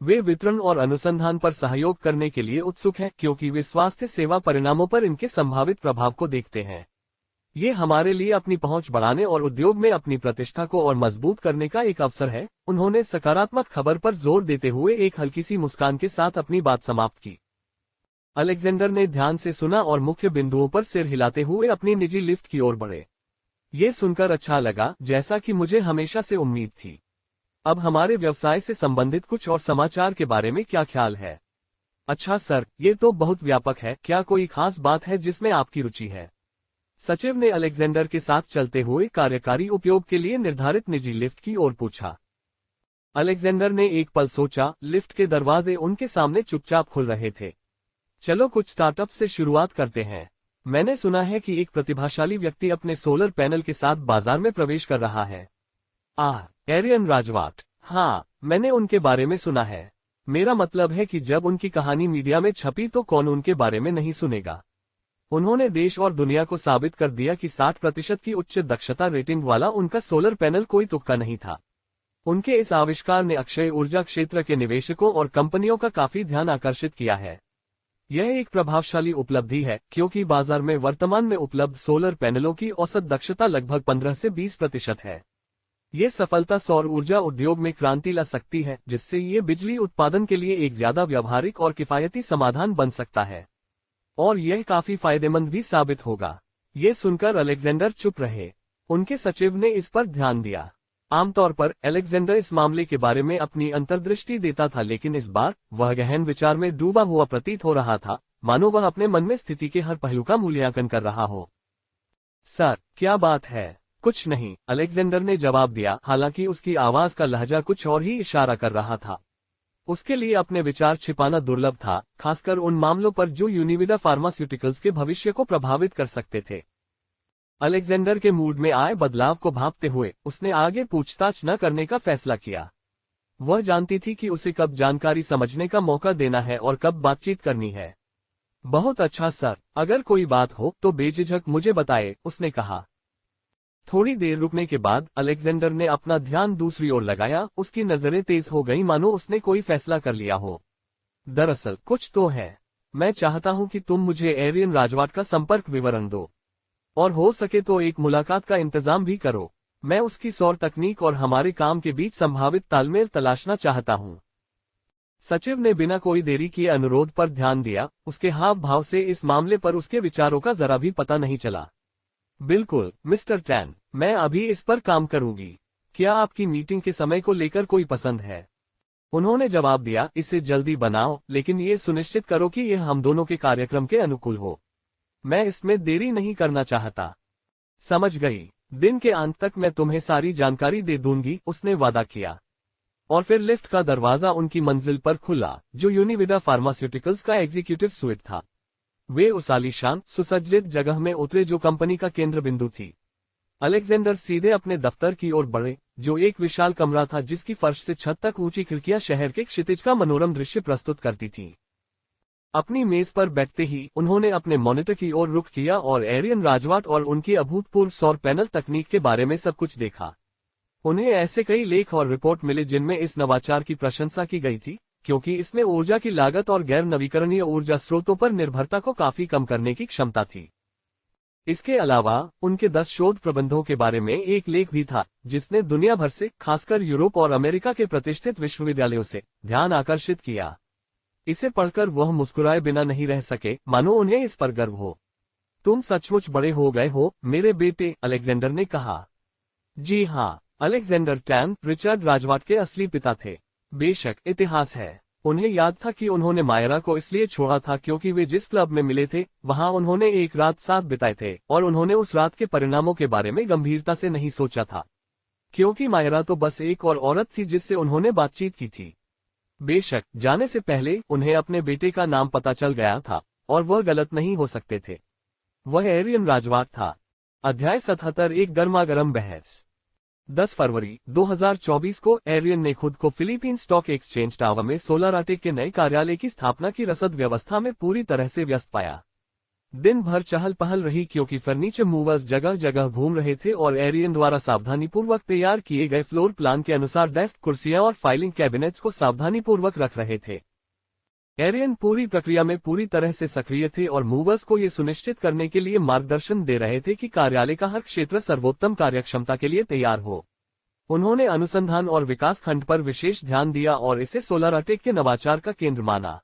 वे वितरण और अनुसंधान पर सहयोग करने के लिए उत्सुक हैं, क्योंकि वे स्वास्थ्य सेवा परिणामों पर इनके संभावित प्रभाव को देखते हैं। ये हमारे लिए अपनी पहुंच बढ़ाने और उद्योग में अपनी प्रतिष्ठा को और मजबूत करने का एक अवसर है। उन्होंने सकारात्मक खबर पर जोर देते हुए एक हल्की सी मुस्कान के साथ अपनी बात समाप्त की। अलेक्जेंडर ने ध्यान से सुना और मुख्य बिंदुओं पर सिर हिलाते हुए अपनी निजी लिफ्ट की ओर बढ़े। ये सुनकर अच्छा लगा, जैसा कि मुझे हमेशा से उम्मीद थी। अब हमारे व्यवसाय से संबंधित कुछ और समाचार के बारे में क्या ख्याल है? अच्छा सर, ये तो बहुत व्यापक है। क्या कोई खास बात है जिसमें आपकी रुचि है? सचिव ने अलेक्जेंडर के साथ चलते हुए कार्यकारी उपयोग के लिए निर्धारित निजी लिफ्ट की ओर पूछा। अलेक्जेंडर ने एक पल सोचा। लिफ्ट के दरवाजे उनके सामने चुपचाप खुल रहे थे। चलो कुछ स्टार्टअप से शुरुआत करते हैं। मैंने सुना है कि एक प्रतिभाशाली व्यक्ति अपने सोलर पैनल के साथ बाजार में प्रवेश कर रहा है। एरियन राजवाट। हाँ, मैंने उनके बारे में सुना है। मेरा मतलब है कि जब उनकी कहानी मीडिया में छपी तो कौन उनके बारे में नहीं सुनेगा। उन्होंने देश और दुनिया को साबित कर दिया कि 60% की उच्च दक्षता रेटिंग वाला उनका सोलर पैनल कोई तुक्का नहीं था। उनके इस आविष्कार ने अक्षय ऊर्जा क्षेत्र के निवेशकों और कंपनियों का काफी ध्यान आकर्षित किया है। यह एक प्रभावशाली उपलब्धि है, क्योंकि बाजार में वर्तमान में उपलब्ध सोलर पैनलों की औसत दक्षता लगभग 15 से 20% है। ये सफलता सौर ऊर्जा उद्योग में क्रांति ला सकती है, जिससे ये बिजली उत्पादन के लिए एक ज्यादा व्यावहारिक और किफायती समाधान बन सकता है, और यह काफी फायदेमंद भी साबित होगा। ये सुनकर अलेक्जेंडर चुप रहे। उनके सचिव ने इस पर ध्यान दिया। आमतौर पर अलेक्जेंडर इस मामले के बारे में अपनी अंतर्दृष्टि देता था, लेकिन इस बार वह गहन विचार में डूबा हुआ प्रतीत हो रहा था, मानो वह अपने मन में स्थिति के हर पहलू का मूल्यांकन कर रहा हो। सर, क्या बात है? कुछ नहीं, अलेक्जेंडर ने जवाब दिया, हालांकि उसकी आवाज का लहजा कुछ और ही इशारा कर रहा था। उसके लिए अपने विचार छिपाना दुर्लभ था, खासकर उन मामलों पर जो यूनिविडा फार्मास्यूटिकल्स के भविष्य को प्रभावित कर सकते थे। अलेक्जेंडर के मूड में आए बदलाव को भांपते हुए उसने आगे पूछताछ न करने का फैसला किया। वह जानती थी कि उसे कब जानकारी समझने का मौका देना है और कब बातचीत करनी है। बहुत अच्छा सर, अगर कोई बात हो तो बेझिझक मुझे बताए, उसने कहा। थोड़ी देर रुकने के बाद अलेक्जेंडर ने अपना ध्यान दूसरी ओर लगाया। उसकी नजरें तेज हो गईं, मानो उसने कोई फैसला कर लिया हो। दरअसल कुछ तो है। मैं चाहता हूं कि तुम मुझे एरियन राजवाट का संपर्क विवरण दो, और हो सके तो एक मुलाकात का इंतजाम भी करो। मैं उसकी सौर तकनीक और हमारे काम के बीच संभावित तालमेल तलाशना चाहता हूं। सचिव ने बिना कोई देरी किए अनुरोध पर ध्यान दिया। उसके हाव भाव से इस मामले पर उसके विचारों का जरा भी पता नहीं चला। बिल्कुल मिस्टर टैन, मैं अभी इस पर काम करूंगी। क्या आपकी मीटिंग के समय को लेकर कोई पसंद है? उन्होंने जवाब दिया, इसे जल्दी बनाओ, लेकिन ये सुनिश्चित करो कि यह हम दोनों के कार्यक्रम के अनुकूल हो। मैं इसमें देरी नहीं करना चाहता। समझ गई। दिन के अंत तक मैं तुम्हें सारी जानकारी दे दूंगी, उसने वादा किया। और फिर लिफ्ट का दरवाजा उनकी मंजिल पर खुला, जो यूनिविडा फार्मास्यूटिकल्स का एग्जीक्यूटिव स्वीट था। वे उस आलीशान सुसज्जित जगह में उतरे जो कंपनी का केंद्र बिंदु थी। अलेक्जेंडर सीधे अपने दफ्तर की ओर बढ़े, जो एक विशाल कमरा था जिसकी फर्श से छत तक ऊंची खिड़कियां शहर के क्षितिज का मनोरम दृश्य प्रस्तुत करती थीं। अपनी मेज पर बैठते ही उन्होंने अपने मॉनिटर की ओर रुख किया और एरियन राजवाट और उनकी अभूतपूर्व सौर पैनल तकनीक के बारे में सब कुछ देखा। उन्हें ऐसे कई लेख और रिपोर्ट मिले जिनमें इस नवाचार की प्रशंसा की गई थी, क्योंकि इसमें ऊर्जा की लागत और गैर नवीकरणीय ऊर्जा स्रोतों पर निर्भरता को काफी कम करने की क्षमता थी। इसके अलावा उनके 10 शोध प्रबंधों के बारे में एक लेख भी था, जिसने दुनिया भर से, खासकर यूरोप और अमेरिका के प्रतिष्ठित विश्वविद्यालयों से, ध्यान आकर्षित किया। इसे पढ़कर वह मुस्कुराए बिना नहीं रह सके, मानो उन्हें इस पर गर्व हो। तुम सचमुच बड़े हो गए हो मेरे बेटे, अलेक्जेंडर ने कहा। जी हाँ, अलेक्जेंडर टैन रिचर्ड राजवाट के असली पिता थे। बेशक इतिहास है। उन्हें याद था कि उन्होंने मायरा को इसलिए छोड़ा था क्योंकि वे जिस क्लब में मिले थे वहां उन्होंने एक रात साथ बिताए थे, और उन्होंने उस रात के परिणामों के बारे में गंभीरता से नहीं सोचा था, क्योंकि मायरा तो बस एक और औरत थी जिससे उन्होंने बातचीत की थी। बेशक जाने से पहले उन्हें अपने बेटे का नाम पता चल गया था, और वह गलत नहीं हो सकते थे। वह एरियन राजवाट था। अध्याय 77 एक गर्मागरम बहस। 10 फरवरी 2024 को एरियन ने खुद को फिलीपीन स्टॉक एक्सचेंज टावर में सोलाराटेक के नए कार्यालय की स्थापना की रसद व्यवस्था में पूरी तरह से व्यस्त पाया। दिन भर चहल पहल रही क्योंकि फर्नीचर मूवर्स जगह जगह घूम रहे थे और एरियन द्वारा सावधानीपूर्वक तैयार किए गए फ्लोर प्लान के अनुसार डेस्क, कुर्सियां और फाइलिंग कैबिनेट्स को सावधानीपूर्वक रख रहे थे। एरियन पूरी प्रक्रिया में पूरी तरह से सक्रिय थे और मूवर्स को ये सुनिश्चित करने के लिए मार्गदर्शन दे रहे थे कि कार्यालय का हर क्षेत्र सर्वोत्तम कार्यक्षमता के लिए तैयार हो। उन्होंने अनुसंधान और विकास खंड पर विशेष ध्यान दिया और इसे सोलाराटेक के नवाचार का केंद्र माना।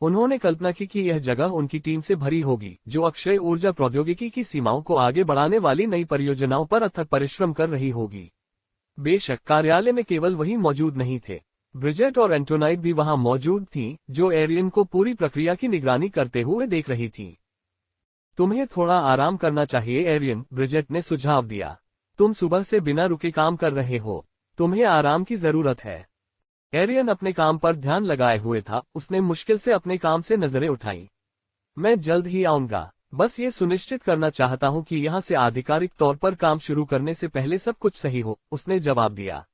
उन्होंने कल्पना की कि यह जगह उनकी टीम से भरी होगी, जो अक्षय ऊर्जा प्रौद्योगिकी की सीमाओं को आगे बढ़ाने वाली नई परियोजनाओं पर अथक परिश्रम कर रही होगी। बेशक कार्यालय में केवल वही मौजूद नहीं थे। ब्रिजेट और एंटोनाइट भी वहां मौजूद थीं, जो एरियन को पूरी प्रक्रिया की निगरानी करते हुए देख रही थीं। तुम्हें थोड़ा आराम करना चाहिए एरियन, ब्रिजेट ने सुझाव दिया। तुम सुबह से बिना रुके काम कर रहे हो, तुम्हें आराम की जरूरत है। एरियन अपने काम पर ध्यान लगाए हुए था। उसने मुश्किल से अपने काम से नजरें उठाई। मैं जल्द ही आऊंगा, बस ये सुनिश्चित करना चाहता हूं कि यहां से आधिकारिक तौर पर काम शुरू करने से पहले सब कुछ सही हो, उसने जवाब दिया।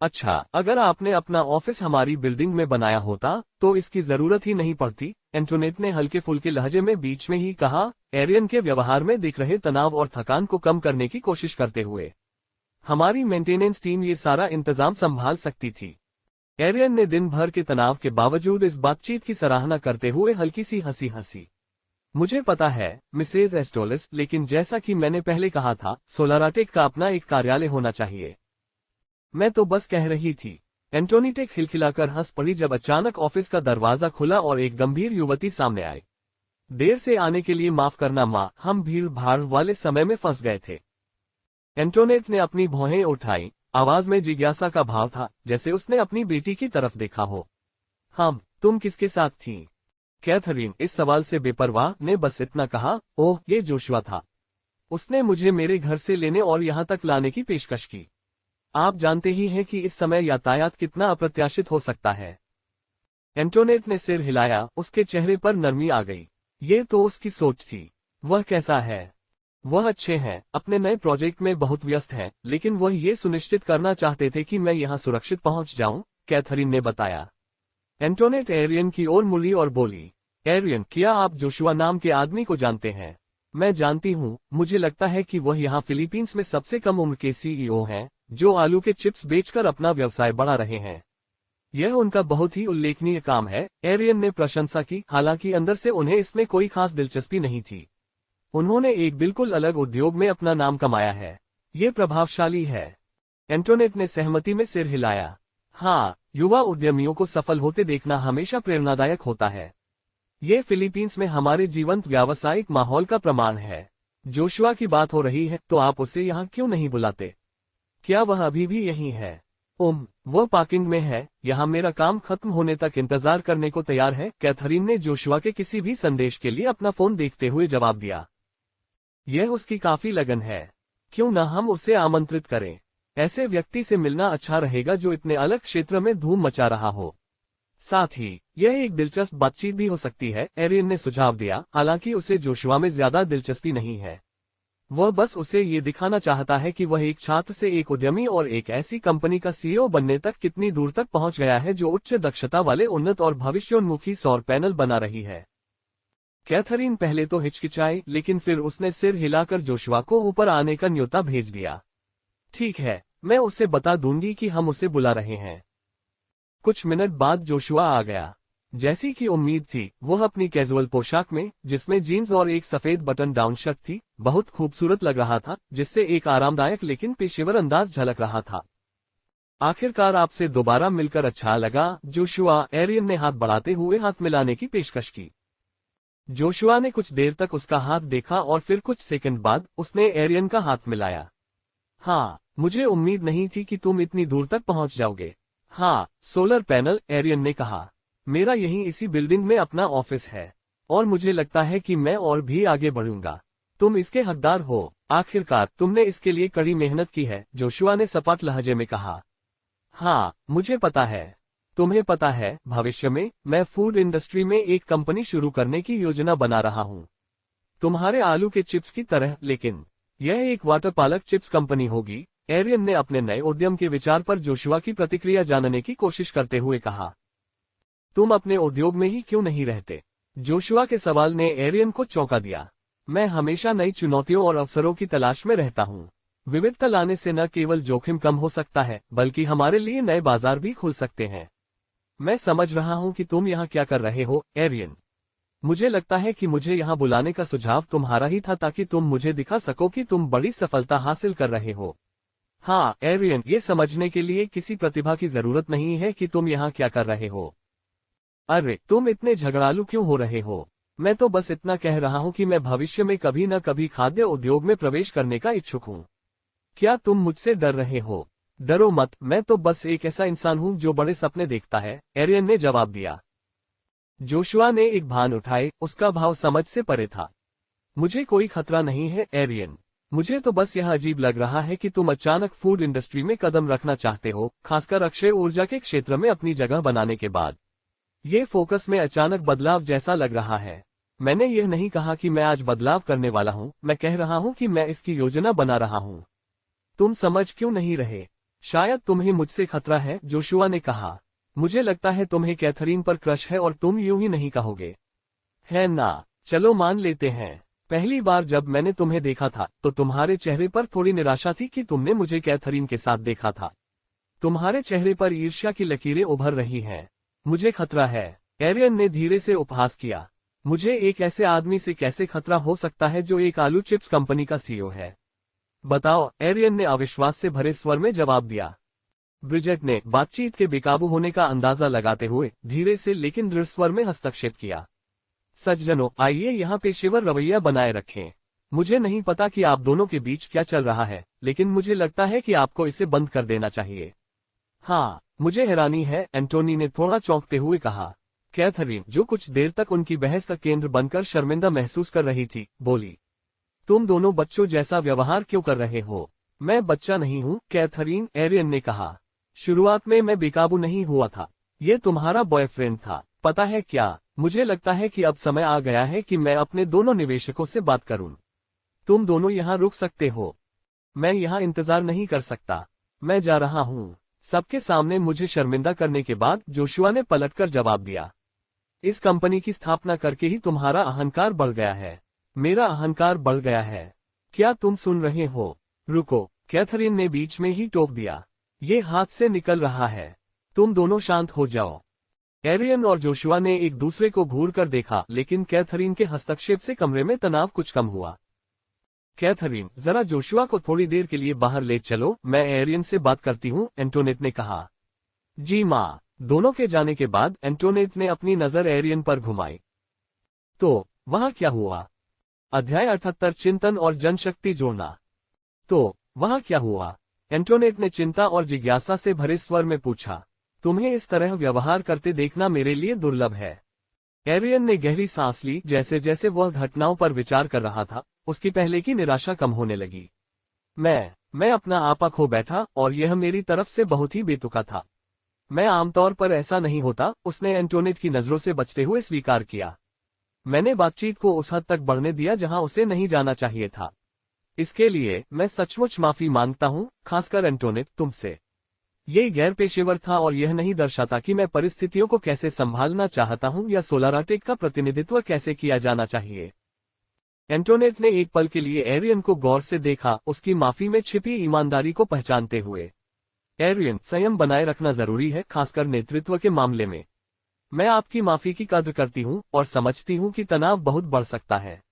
अच्छा, अगर आपने अपना ऑफिस हमारी बिल्डिंग में बनाया होता तो इसकी जरूरत ही नहीं पड़ती, एंटोनेट ने हल्के फुल्के लहजे में बीच में ही कहा, एरियन के व्यवहार में दिख रहे तनाव और थकान को कम करने की कोशिश करते हुए। हमारी मेंटेनेंस टीम ये सारा इंतजाम संभाल सकती थी। एरियन ने दिन भर के तनाव के बावजूद इस बातचीत की सराहना करते हुए हल्की सी हंसी हंसी। मुझे पता है मिसेज एस्टोलिस, लेकिन जैसा कि मैंने पहले कहा था, सोलाराटेक का अपना एक कार्यालय होना चाहिए। मैं तो बस कह रही थी। एंटोनीटे खिलखिलाकर हंस पड़ी जब अचानक ऑफिस का दरवाजा खुला और एक गंभीर युवती सामने आई। देर से आने के लिए माफ करना माँ, हम भीड़ भाड़ वाले समय में फंस गए थे। एंटोनेट ने अपनी भौहें उठाई। आवाज में जिज्ञासा का भाव था, जैसे उसने अपनी बेटी की तरफ देखा हो। तुम किसके साथ थी? कैथरीन इस सवाल से बेपरवाह ने बस इतना कहा, ओह ये जोशुआ था। उसने मुझे मेरे घर से लेने और यहाँ तक लाने की पेशकश की। आप जानते ही हैं कि इस समय यातायात कितना अप्रत्याशित हो सकता है। एंटोनेट ने सिर हिलाया। उसके चेहरे पर नरमी आ गई। ये तो उसकी सोच थी। वह कैसा है? वह अच्छे हैं, अपने नए प्रोजेक्ट में बहुत व्यस्त हैं, लेकिन वह ये सुनिश्चित करना चाहते थे कि मैं यहाँ सुरक्षित पहुँच जाऊँ, कैथरीन ने बताया। एंटोनेट एरियन की ओर मुड़ी और बोली, एरियन, क्या आप जोशुआ नाम के आदमी को जानते हैं? मैं जानती हूँ। मुझे लगता है कि वह यहाँ फिलीपींस में सबसे कम उम्र के सीईओ हैं, जो आलू के चिप्स बेचकर अपना व्यवसाय बढ़ा रहे हैं। यह उनका बहुत ही उल्लेखनीय काम है, एरियन ने प्रशंसा की, हालांकि अंदर से उन्हें इसमें कोई खास दिलचस्पी नहीं थी। उन्होंने एक बिल्कुल अलग उद्योग में अपना नाम कमाया है। ये प्रभावशाली है। एंटोनेट ने सहमति में सिर हिलाया। हाँ, युवा उद्यमियों को सफल होते देखना हमेशा प्रेरणादायक होता है। ये फिलीपींस में हमारे जीवंत व्यावसायिक माहौल का प्रमाण है। जोशुआ की बात हो रही है तो आप उसे यहाँ क्यों नहीं बुलाते? क्या वह अभी भी यहीं है? वह पार्किंग में है, यहाँ मेरा काम खत्म होने तक इंतजार करने को तैयार है, कैथरीन ने जोशुआ के किसी भी संदेश के लिए अपना फोन देखते हुए जवाब दिया। यह उसकी काफी लगन है। क्यों ना हम उसे आमंत्रित करें। ऐसे व्यक्ति से मिलना अच्छा रहेगा जो इतने अलग क्षेत्र में धूम मचा रहा हो। साथ ही यह एक दिलचस्प बातचीत भी हो सकती है, एरियन ने सुझाव दिया। हालांकि उसे जोशुआ में ज्यादा दिलचस्पी नहीं है। वह बस उसे ये दिखाना चाहता है कि वह एक छात्र से एक उद्यमी और एक ऐसी कंपनी का सीईओ बनने तक कितनी दूर तक पहुंच गया है जो उच्च दक्षता वाले उन्नत और भविष्योन्मुखी सौर पैनल बना रही है। कैथरीन पहले तो हिचकिचाई, लेकिन फिर उसने सिर हिलाकर जोशुआ को ऊपर आने का न्योता भेज दिया। ठीक है, मैं उसे बता दूंगी कि हम उसे बुला रहे हैं। कुछ मिनट बाद जोशुआ आ गया। जैसी कि उम्मीद थी, वह अपनी कैजुअल पोशाक में, जिसमें जीन्स और एक सफेद बटन डाउन शर्ट थी, बहुत खूबसूरत लग रहा था, जिससे एक आरामदायक लेकिन पेशेवर अंदाज झलक रहा था। आखिरकार आपसे दोबारा मिलकर अच्छा लगा, जोशुआ, एरियन ने हाथ बढ़ाते हुए हाथ मिलाने की पेशकश की। जोशुआ ने कुछ देर तक उसका हाथ देखा और फिर कुछ सेकंड बाद उसने एरियन का हाथ मिलाया। हाँ, मुझे उम्मीद नहीं थी कि तुम इतनी दूर तक पहुंच जाओगे। हाँ, सोलर पैनल, एरियन ने कहा। मेरा यहीं इसी बिल्डिंग में अपना ऑफिस है और मुझे लगता है कि मैं और भी आगे बढ़ूंगा। तुम इसके हकदार हो। आखिरकार तुमने इसके लिए कड़ी मेहनत की है, जोशुआ ने सपाट लहजे में कहा। हाँ, मुझे पता है। तुम्हें पता है, भविष्य में मैं फूड इंडस्ट्री में एक कंपनी शुरू करने की योजना बना रहा हूँ, तुम्हारे आलू के चिप्स की तरह, लेकिन यह एक वाटर पालक चिप्स कंपनी होगी। एरियन ने अपने नए उद्यम के विचार पर जोशुआ की प्रतिक्रिया जानने की कोशिश करते हुए कहा। तुम अपने उद्योग में ही क्यों नहीं रहते? जोशुआ के सवाल ने एरियन को चौंका दिया। मैं हमेशा नई चुनौतियों और अवसरों की तलाश में रहता हूँ। विविधता लाने से न केवल जोखिम कम हो सकता है, बल्कि हमारे लिए नए बाजार भी खुल सकते हैं। मैं समझ रहा हूँ कि तुम यहाँ क्या कर रहे हो, एरियन। मुझे लगता है कि मुझे यहाँ बुलाने का सुझाव तुम्हारा ही था, ताकि तुम मुझे दिखा सको कि तुम बड़ी सफलता हासिल कर रहे हो। हाँ, एरियन, ये समझने के लिए किसी प्रतिभा की जरूरत नहीं है कि तुम यहाँ क्या कर रहे हो। अरे, तुम इतने झगड़ालू क्यों हो रहे हो? मैं तो बस इतना कह रहा हूँ कि मैं भविष्य में कभी न कभी खाद्य उद्योग में प्रवेश करने का इच्छुक हूँ। क्या तुम मुझसे डर रहे हो? डरो मत, मैं तो बस एक ऐसा इंसान हूँ जो बड़े सपने देखता है, एरियन ने जवाब दिया। जोशुआ ने एक भान उठाए, उसका भाव समझ से परे था। मुझे कोई खतरा नहीं है, एरियन। मुझे तो बस यह अजीब लग रहा है कि तुम अचानक फूड इंडस्ट्री में कदम रखना चाहते हो, खासकर अक्षय ऊर्जा के क्षेत्र में अपनी जगह बनाने के बाद। ये फोकस में अचानक बदलाव जैसा लग रहा है। मैंने यह नहीं कहा कि मैं आज बदलाव करने वाला हूँ, मैं कह रहा हूँ कि मैं इसकी योजना बना रहा हूँ। तुम समझ क्यों नहीं रहे? शायद तुम्हें मुझसे खतरा है, जोशुआ ने कहा। मुझे लगता है तुम्हें कैथरीन पर क्रश है और तुम यूं ही नहीं कहोगे, है ना? चलो मान लेते हैं। पहली बार जब मैंने तुम्हें देखा था तो तुम्हारे चेहरे पर थोड़ी निराशा थी कि तुमने मुझे कैथरीन के साथ देखा था। तुम्हारे चेहरे पर ईर्ष्या की लकीरें उभर रही हैं। मुझे खतरा है, एरियन ने धीरे से उपहास किया। मुझे एक ऐसे आदमी से कैसे खतरा हो सकता है जो एक आलू चिप्स कंपनी का सीईओ है? बताओ, एरियन ने अविश्वास से भरे स्वर में जवाब दिया। ब्रिजेट ने बातचीत के बेकाबू होने का अंदाजा लगाते हुए धीरे से लेकिन दृढ़ स्वर में हस्तक्षेप किया। सज्जनों, आइए यहाँ पेशेवर रवैया बनाए रखें। मुझे नहीं पता कि आप दोनों के बीच क्या चल रहा है, लेकिन मुझे लगता है कि आपको इसे बंद कर देना चाहिए। हाँ, मुझे हैरानी है, एंटोनी ने थोड़ा चौंकते हुए कहा। कैथरीन, जो कुछ देर तक उनकी बहस का केंद्र बनकर शर्मिंदा महसूस कर रही थी, बोली। तुम दोनों बच्चों जैसा व्यवहार क्यों कर रहे हो? मैं बच्चा नहीं हूँ, कैथरीन, एरियन ने कहा। शुरुआत में मैं बेकाबू नहीं हुआ था। ये तुम्हारा बॉयफ्रेंड था। पता है क्या, मुझे लगता है कि अब समय आ गया है कि मैं अपने दोनों निवेशकों से बात करूं। तुम दोनों यहाँ रुक सकते हो। मैं यहाँ इंतजार नहीं कर सकता। मैं जा रहा हूँ। सबके सामने मुझे शर्मिंदा करने के बाद जोशुआ ने पलटकर जवाब दिया। इस कंपनी की स्थापना करके ही तुम्हारा अहंकार बढ़ गया है। मेरा अहंकार बढ़ गया है। क्या तुम सुन रहे हो? रुको, कैथरीन ने बीच में ही टोक दिया। ये हाथ से निकल रहा है। तुम दोनों शांत हो जाओ। एरियन और जोशुआ ने एक दूसरे को घूर कर देखा, लेकिन कैथरीन के हस्तक्षेप से कमरे में तनाव कुछ कम हुआ। कैथरीन, जरा जोशुआ को थोड़ी देर के लिए बाहर ले चलो, मैं एरियन से बात करती हूँ, एंटोनेट ने कहा। जी माँ। दोनों के जाने के बाद एंटोनेट ने अपनी नजर एरियन पर घुमाई। तो वहाँ क्या हुआ? अध्याय 78 चिंतन और जनशक्ति जोड़ना। तो वहाँ क्या हुआ? एंटोनेट ने चिंता और जिज्ञासा से भरे स्वर में पूछा। तुम्हें इस तरह व्यवहार करते देखना मेरे लिए दुर्लभ है। एरियन ने गहरी सांस ली। जैसे जैसे वह घटनाओं पर विचार कर रहा था, उसकी पहले की निराशा कम होने लगी। मैं अपना आपा खो बैठा और यह मेरी तरफ से बहुत ही बेतुका था। मैं आमतौर पर ऐसा नहीं होता, उसने एंटोनेट की नजरों से बचते हुए स्वीकार किया। मैंने बातचीत को उस हद तक बढ़ने दिया जहां उसे नहीं जाना चाहिए था। इसके लिए मैं सचमुच माफी मांगता हूं, खासकर एंटोनेट, तुमसे। ये गैर पेशेवर था और यह नहीं दर्शाता कि मैं परिस्थितियों को कैसे संभालना चाहता हूं या सोलाराटेक का प्रतिनिधित्व कैसे किया जाना चाहिए। एंटोनेट ने एक पल के लिए एरियन को गौर से देखा, उसकी माफी में छिपी ईमानदारी को पहचानते हुए। एरियन, संयम बनाए रखना जरूरी है, खासकर नेतृत्व के मामले में। मैं आपकी माफी की कद्र करती हूं और समझती हूं कि तनाव बहुत बढ़ सकता है,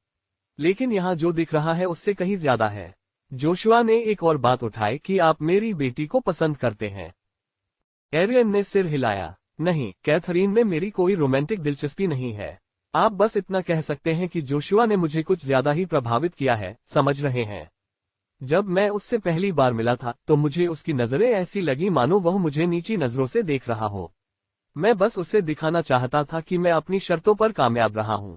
लेकिन यहाँ जो दिख रहा है उससे कहीं ज्यादा है। जोशुआ ने एक और बात उठाई कि आप मेरी बेटी को पसंद करते हैं। एरियन ने सिर हिलाया। नहीं, कैथरीन में मेरी कोई रोमांटिक दिलचस्पी नहीं है। आप बस इतना कह सकते हैं कि जोशुआ ने मुझे कुछ ज्यादा ही प्रभावित किया है, समझ रहे हैं। जब मैं उससे पहली बार मिला था तो मुझे उसकी नजरें ऐसी लगी मानो वह मुझे नीची नजरों से देख रहा हो। मैं बस उसे दिखाना चाहता था कि मैं अपनी शर्तों पर कामयाब रहा हूं।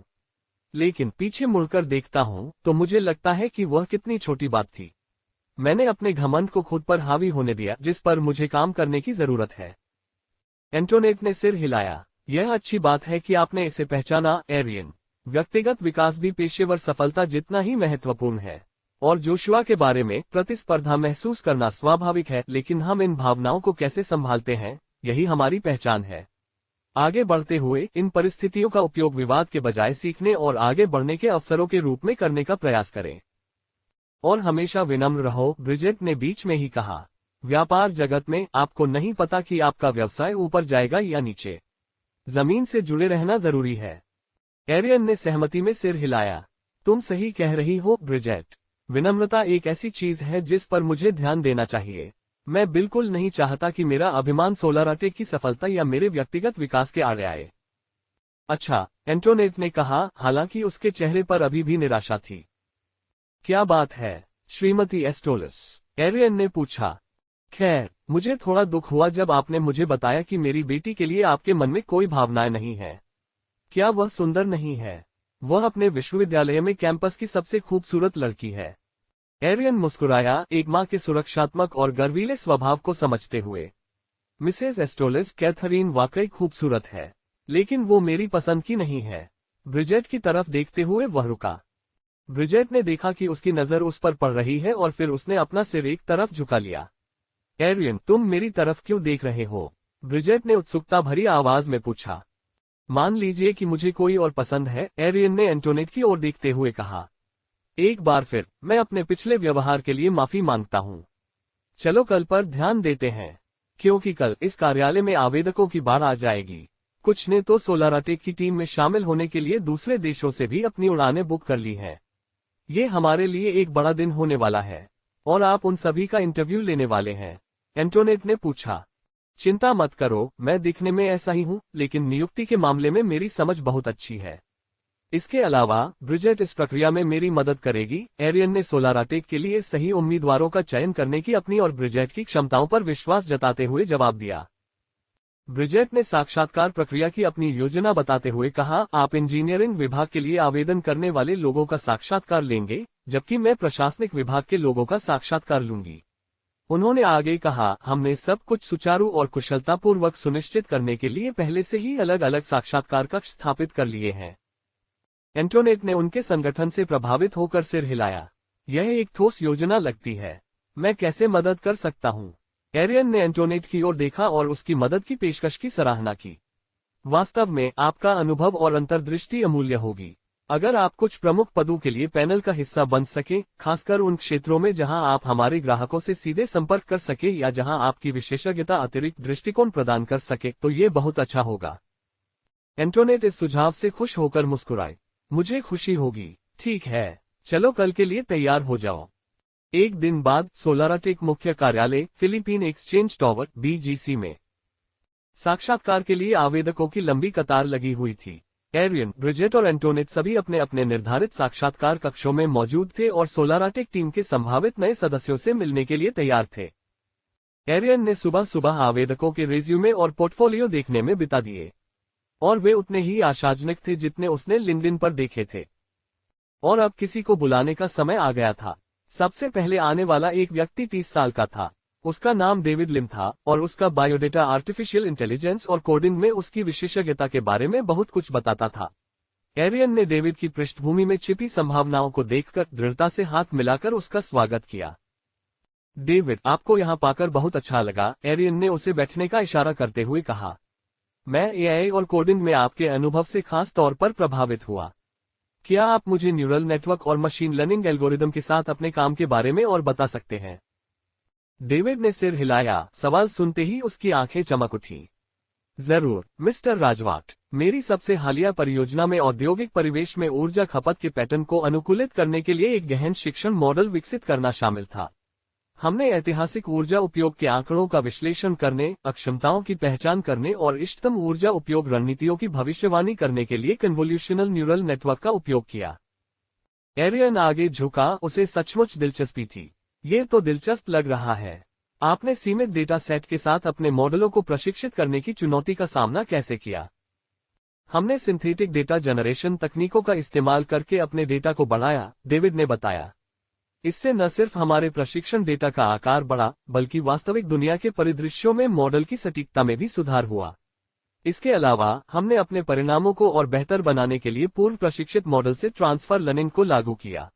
लेकिन पीछे मुड़कर देखता हूं तो मुझे लगता है कि वह कितनी छोटी बात थी। मैंने अपने घमंड को खुद पर हावी होने दिया, जिस पर मुझे काम करने की जरूरत है। एंटोनेट ने सिर हिलाया। यह अच्छी बात है कि आपने इसे पहचाना, एरियन। व्यक्तिगत विकास भी पेशेवर सफलता जितना ही महत्वपूर्ण है। और जोशुआ के बारे में प्रतिस्पर्धा महसूस करना स्वाभाविक है, लेकिन हम इन भावनाओं को कैसे संभालते हैं, यही हमारी पहचान है। आगे बढ़ते हुए इन परिस्थितियों का उपयोग विवाद के बजाय सीखने और आगे बढ़ने के अवसरों के रूप में करने का प्रयास करें। और हमेशा विनम्र रहो, ब्रिजेट ने बीच में ही कहा। व्यापार जगत में आपको नहीं पता कि आपका व्यवसाय ऊपर जाएगा या नीचे। जमीन से जुड़े रहना जरूरी है। एरियन ने सहमति में सिर हिलाया। तुम सही कह रही हो, ब्रिजेट। विनम्रता एक ऐसी चीज है जिस पर मुझे ध्यान देना चाहिए। मैं बिल्कुल नहीं चाहता कि मेरा अभिमान सोलाराटेक की सफलता या मेरे व्यक्तिगत विकास के आड़े आए। अच्छा, एंटोनेट ने कहा, हालांकि उसके चेहरे पर अभी भी निराशा थी। क्या बात है, श्रीमती एस्टोलस? एरियन ने पूछा। खैर, मुझे थोड़ा दुख हुआ जब आपने मुझे बताया कि मेरी बेटी के लिए आपके मन में कोई भावनाएं नहीं है। क्या वह सुंदर नहीं है? वह अपने विश्वविद्यालय में कैंपस की सबसे खूबसूरत लड़की है। एरियन मुस्कुराया, एक मां के सुरक्षात्मक और गर्वीले स्वभाव को समझते हुए। मिसेस एस्टोलिस, कैथरीन वाकई खूबसूरत है, लेकिन वो मेरी पसंद की नहीं है। ब्रिजेट की तरफ देखते हुए वह रुका। ब्रिजेट ने देखा कि उसकी नजर उस पर पड़ रही है और फिर उसने अपना सिर एक तरफ झुका लिया। एरियन, तुम मेरी तरफ क्यों देख रहे हो? ब्रिजेट ने उत्सुकता भरी आवाज में पूछा। मान लीजिए कि मुझे कोई और पसंद है, एरियन ने एंटोनेट की ओर देखते हुए कहा। एक बार फिर, मैं अपने पिछले व्यवहार के लिए माफी मांगता हूं। चलो कल पर ध्यान देते हैं, क्योंकि कल इस कार्यालय में आवेदकों की बाढ़ आ जाएगी। कुछ ने तो सोलाराटेक की टीम में शामिल होने के लिए दूसरे देशों से भी अपनी उड़ानें बुक कर ली हैं। ये हमारे लिए एक बड़ा दिन होने वाला है, और आप उन सभी का इंटरव्यू लेने वाले हैं। एंटोनेट ने पूछा। चिंता मत करो, मैं दिखने में ऐसा ही हूं, लेकिन नियुक्ति के मामले में मेरी समझ बहुत अच्छी है। इसके अलावा ब्रिजेट इस प्रक्रिया में मेरी मदद करेगी। एरियन ने सोलाराटेक के लिए सही उम्मीदवारों का चयन करने की अपनी और ब्रिजेट की क्षमताओं पर विश्वास जताते हुए जवाब दिया। ब्रिजेट ने साक्षात्कार प्रक्रिया की अपनी योजना बताते हुए कहा, आप इंजीनियरिंग विभाग के लिए आवेदन करने वाले लोगों का साक्षात्कार लेंगे, जबकि मैं प्रशासनिक विभाग के लोगों का साक्षात्कार लूंगी। उन्होंने आगे कहा, हमने सब कुछ सुचारू और कुशलतापूर्वक सुनिश्चित करने के लिए पहले से ही अलग अलग साक्षात्कार कक्ष स्थापित कर लिए हैं। एंटोनेट ने उनके संगठन से प्रभावित होकर सिर हिलाया। यह एक ठोस योजना लगती है। मैं कैसे मदद कर सकता हूं? एरियन ने एंटोनेट की ओर देखा और उसकी मदद की पेशकश की सराहना की। वास्तव में आपका अनुभव और अंतर्दृष्टि अमूल्य होगी। अगर आप कुछ प्रमुख पदों के लिए पैनल का हिस्सा बन सके, खासकर उन क्षेत्रों में जहां आप हमारे ग्राहकों से सीधे संपर्क कर सके या जहां आपकी विशेषज्ञता अतिरिक्त दृष्टिकोण प्रदान कर सके, तो ये बहुत अच्छा होगा। एंटोनेट इस सुझाव से खुश होकर मुस्कुराए। मुझे खुशी होगी। ठीक है, चलो कल के लिए तैयार हो जाओ। एक दिन बाद सोलाराटेक मुख्य कार्यालय, फिलीपीन एक्सचेंज टावर, BGC में साक्षात्कार के लिए आवेदकों की लंबी कतार लगी हुई थी। एरियन, ब्रिजेट और एंटोनेट सभी अपने अपने निर्धारित साक्षात्कार कक्षों में मौजूद थे और सोलाराटेक टीम के संभावित नए सदस्यों से मिलने के लिए तैयार थे। एरियन ने सुबह सुबह आवेदकों के रिज्यूमे और पोर्टफोलियो देखने में बिता दिए, और वे उतने ही आशाजनक थे जितने उसने लिंक्डइन पर देखे थे। और अब किसी को बुलाने का समय आ गया था। सबसे पहले आने वाला एक व्यक्ति 30 साल का था। उसका नाम डेविड लिम था और उसका बायोडेटा आर्टिफिशियल इंटेलिजेंस और कोडिंग में उसकी विशेषज्ञता के बारे में बहुत कुछ बताता था। एरियन ने डेविड की पृष्ठभूमि में छिपी संभावनाओं को देखकर दृढ़ता से हाथ मिलाकर उसका स्वागत किया। डेविड, आपको यहाँ पाकर बहुत अच्छा लगा, एरियन ने उसे बैठने का इशारा करते हुए कहा। मैं एआई और कोडिंग में आपके अनुभव से खास तौर पर प्रभावित हुआ। क्या आप मुझे न्यूरल नेटवर्क और मशीन लर्निंग एल्गोरिदम के साथ अपने काम के बारे में और बता सकते हैं? डेविड ने सिर हिलाया। सवाल सुनते ही उसकी आंखें चमक उठी। जरूर मिस्टर राजवाट, मेरी सबसे हालिया परियोजना में औद्योगिक परिवेश में ऊर्जा खपत के पैटर्न को अनुकूलित करने के लिए एक गहन शिक्षण मॉडल विकसित करना शामिल था। हमने ऐतिहासिक ऊर्जा उपयोग के आंकड़ों का विश्लेषण करने, अक्षमताओं की पहचान करने और इष्टतम ऊर्जा उपयोग रणनीतियों की भविष्यवाणी करने के लिए कन्वोल्यूशनल न्यूरल नेटवर्क का उपयोग किया। एरियन आगे झुका, उसे सचमुच दिलचस्पी थी। ये तो दिलचस्प लग रहा है। आपने सीमित डेटा सेट के साथ अपने मॉडलों को प्रशिक्षित करने की चुनौती का सामना कैसे किया? हमने सिंथेटिक डेटा जनरेशन तकनीकों का इस्तेमाल करके अपने डेटा को बढ़ाया, डेविड ने बताया। इससे न सिर्फ हमारे प्रशिक्षण डेटा का आकार बढ़ा, बल्कि वास्तविक दुनिया के परिदृश्यों में मॉडल की सटीकता में भी सुधार हुआ। इसके अलावा हमने अपने परिणामों को और बेहतर बनाने के लिए पूर्व प्रशिक्षित मॉडल से ट्रांसफर लर्निंग को लागू किया।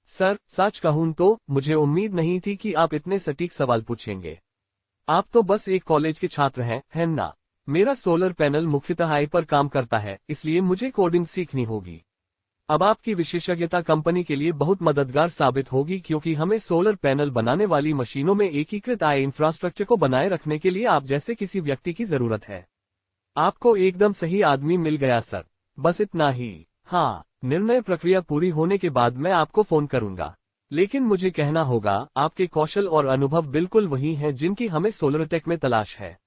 सर, सच कहूं तो मुझे उम्मीद नहीं थी कि आप इतने सटीक सवाल पूछेंगे। आप तो बस एक कॉलेज के छात्र हैं, है ना? मेरा सोलर पैनल मुख्यतः AI पर काम करता है, इसलिए मुझे कोडिंग सीखनी होगी। अब आपकी विशेषज्ञता कंपनी के लिए बहुत मददगार साबित होगी, क्योंकि हमें सोलर पैनल बनाने वाली मशीनों में एकीकृत AI इंफ्रास्ट्रक्चर को बनाए रखने के लिए आप जैसे किसी व्यक्ति की जरूरत है। आपको एकदम सही आदमी मिल गया सर, बस इतना ही। हाँ, निर्णय प्रक्रिया पूरी होने के बाद मैं आपको फोन करूंगा। लेकिन मुझे कहना होगा, आपके कौशल और अनुभव बिल्कुल वही हैं जिनकी हमें सोलरटेक में तलाश है।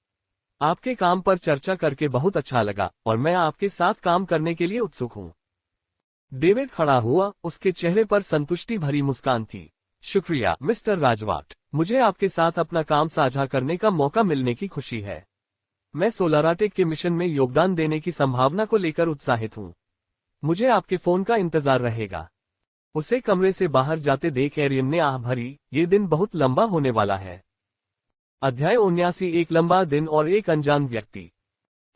आपके काम पर चर्चा करके बहुत अच्छा लगा और मैं आपके साथ काम करने के लिए उत्सुक हूं। डेविड खड़ा हुआ, उसके चेहरे पर संतुष्टि भरी मुस्कान थी। शुक्रिया मिस्टर राजवाट, मुझे आपके साथ अपना काम साझा करने का मौका मिलने की खुशी है। मैं सोलरटेक के मिशन में योगदान देने की संभावना को लेकर उत्साहित हूं। मुझे आपके फोन का इंतजार रहेगा। उसे कमरे से बाहर जाते देख एरियन ने आह भरी। ये दिन बहुत लंबा होने वाला है। अध्याय 79, एक लंबा दिन और एक अनजान व्यक्ति।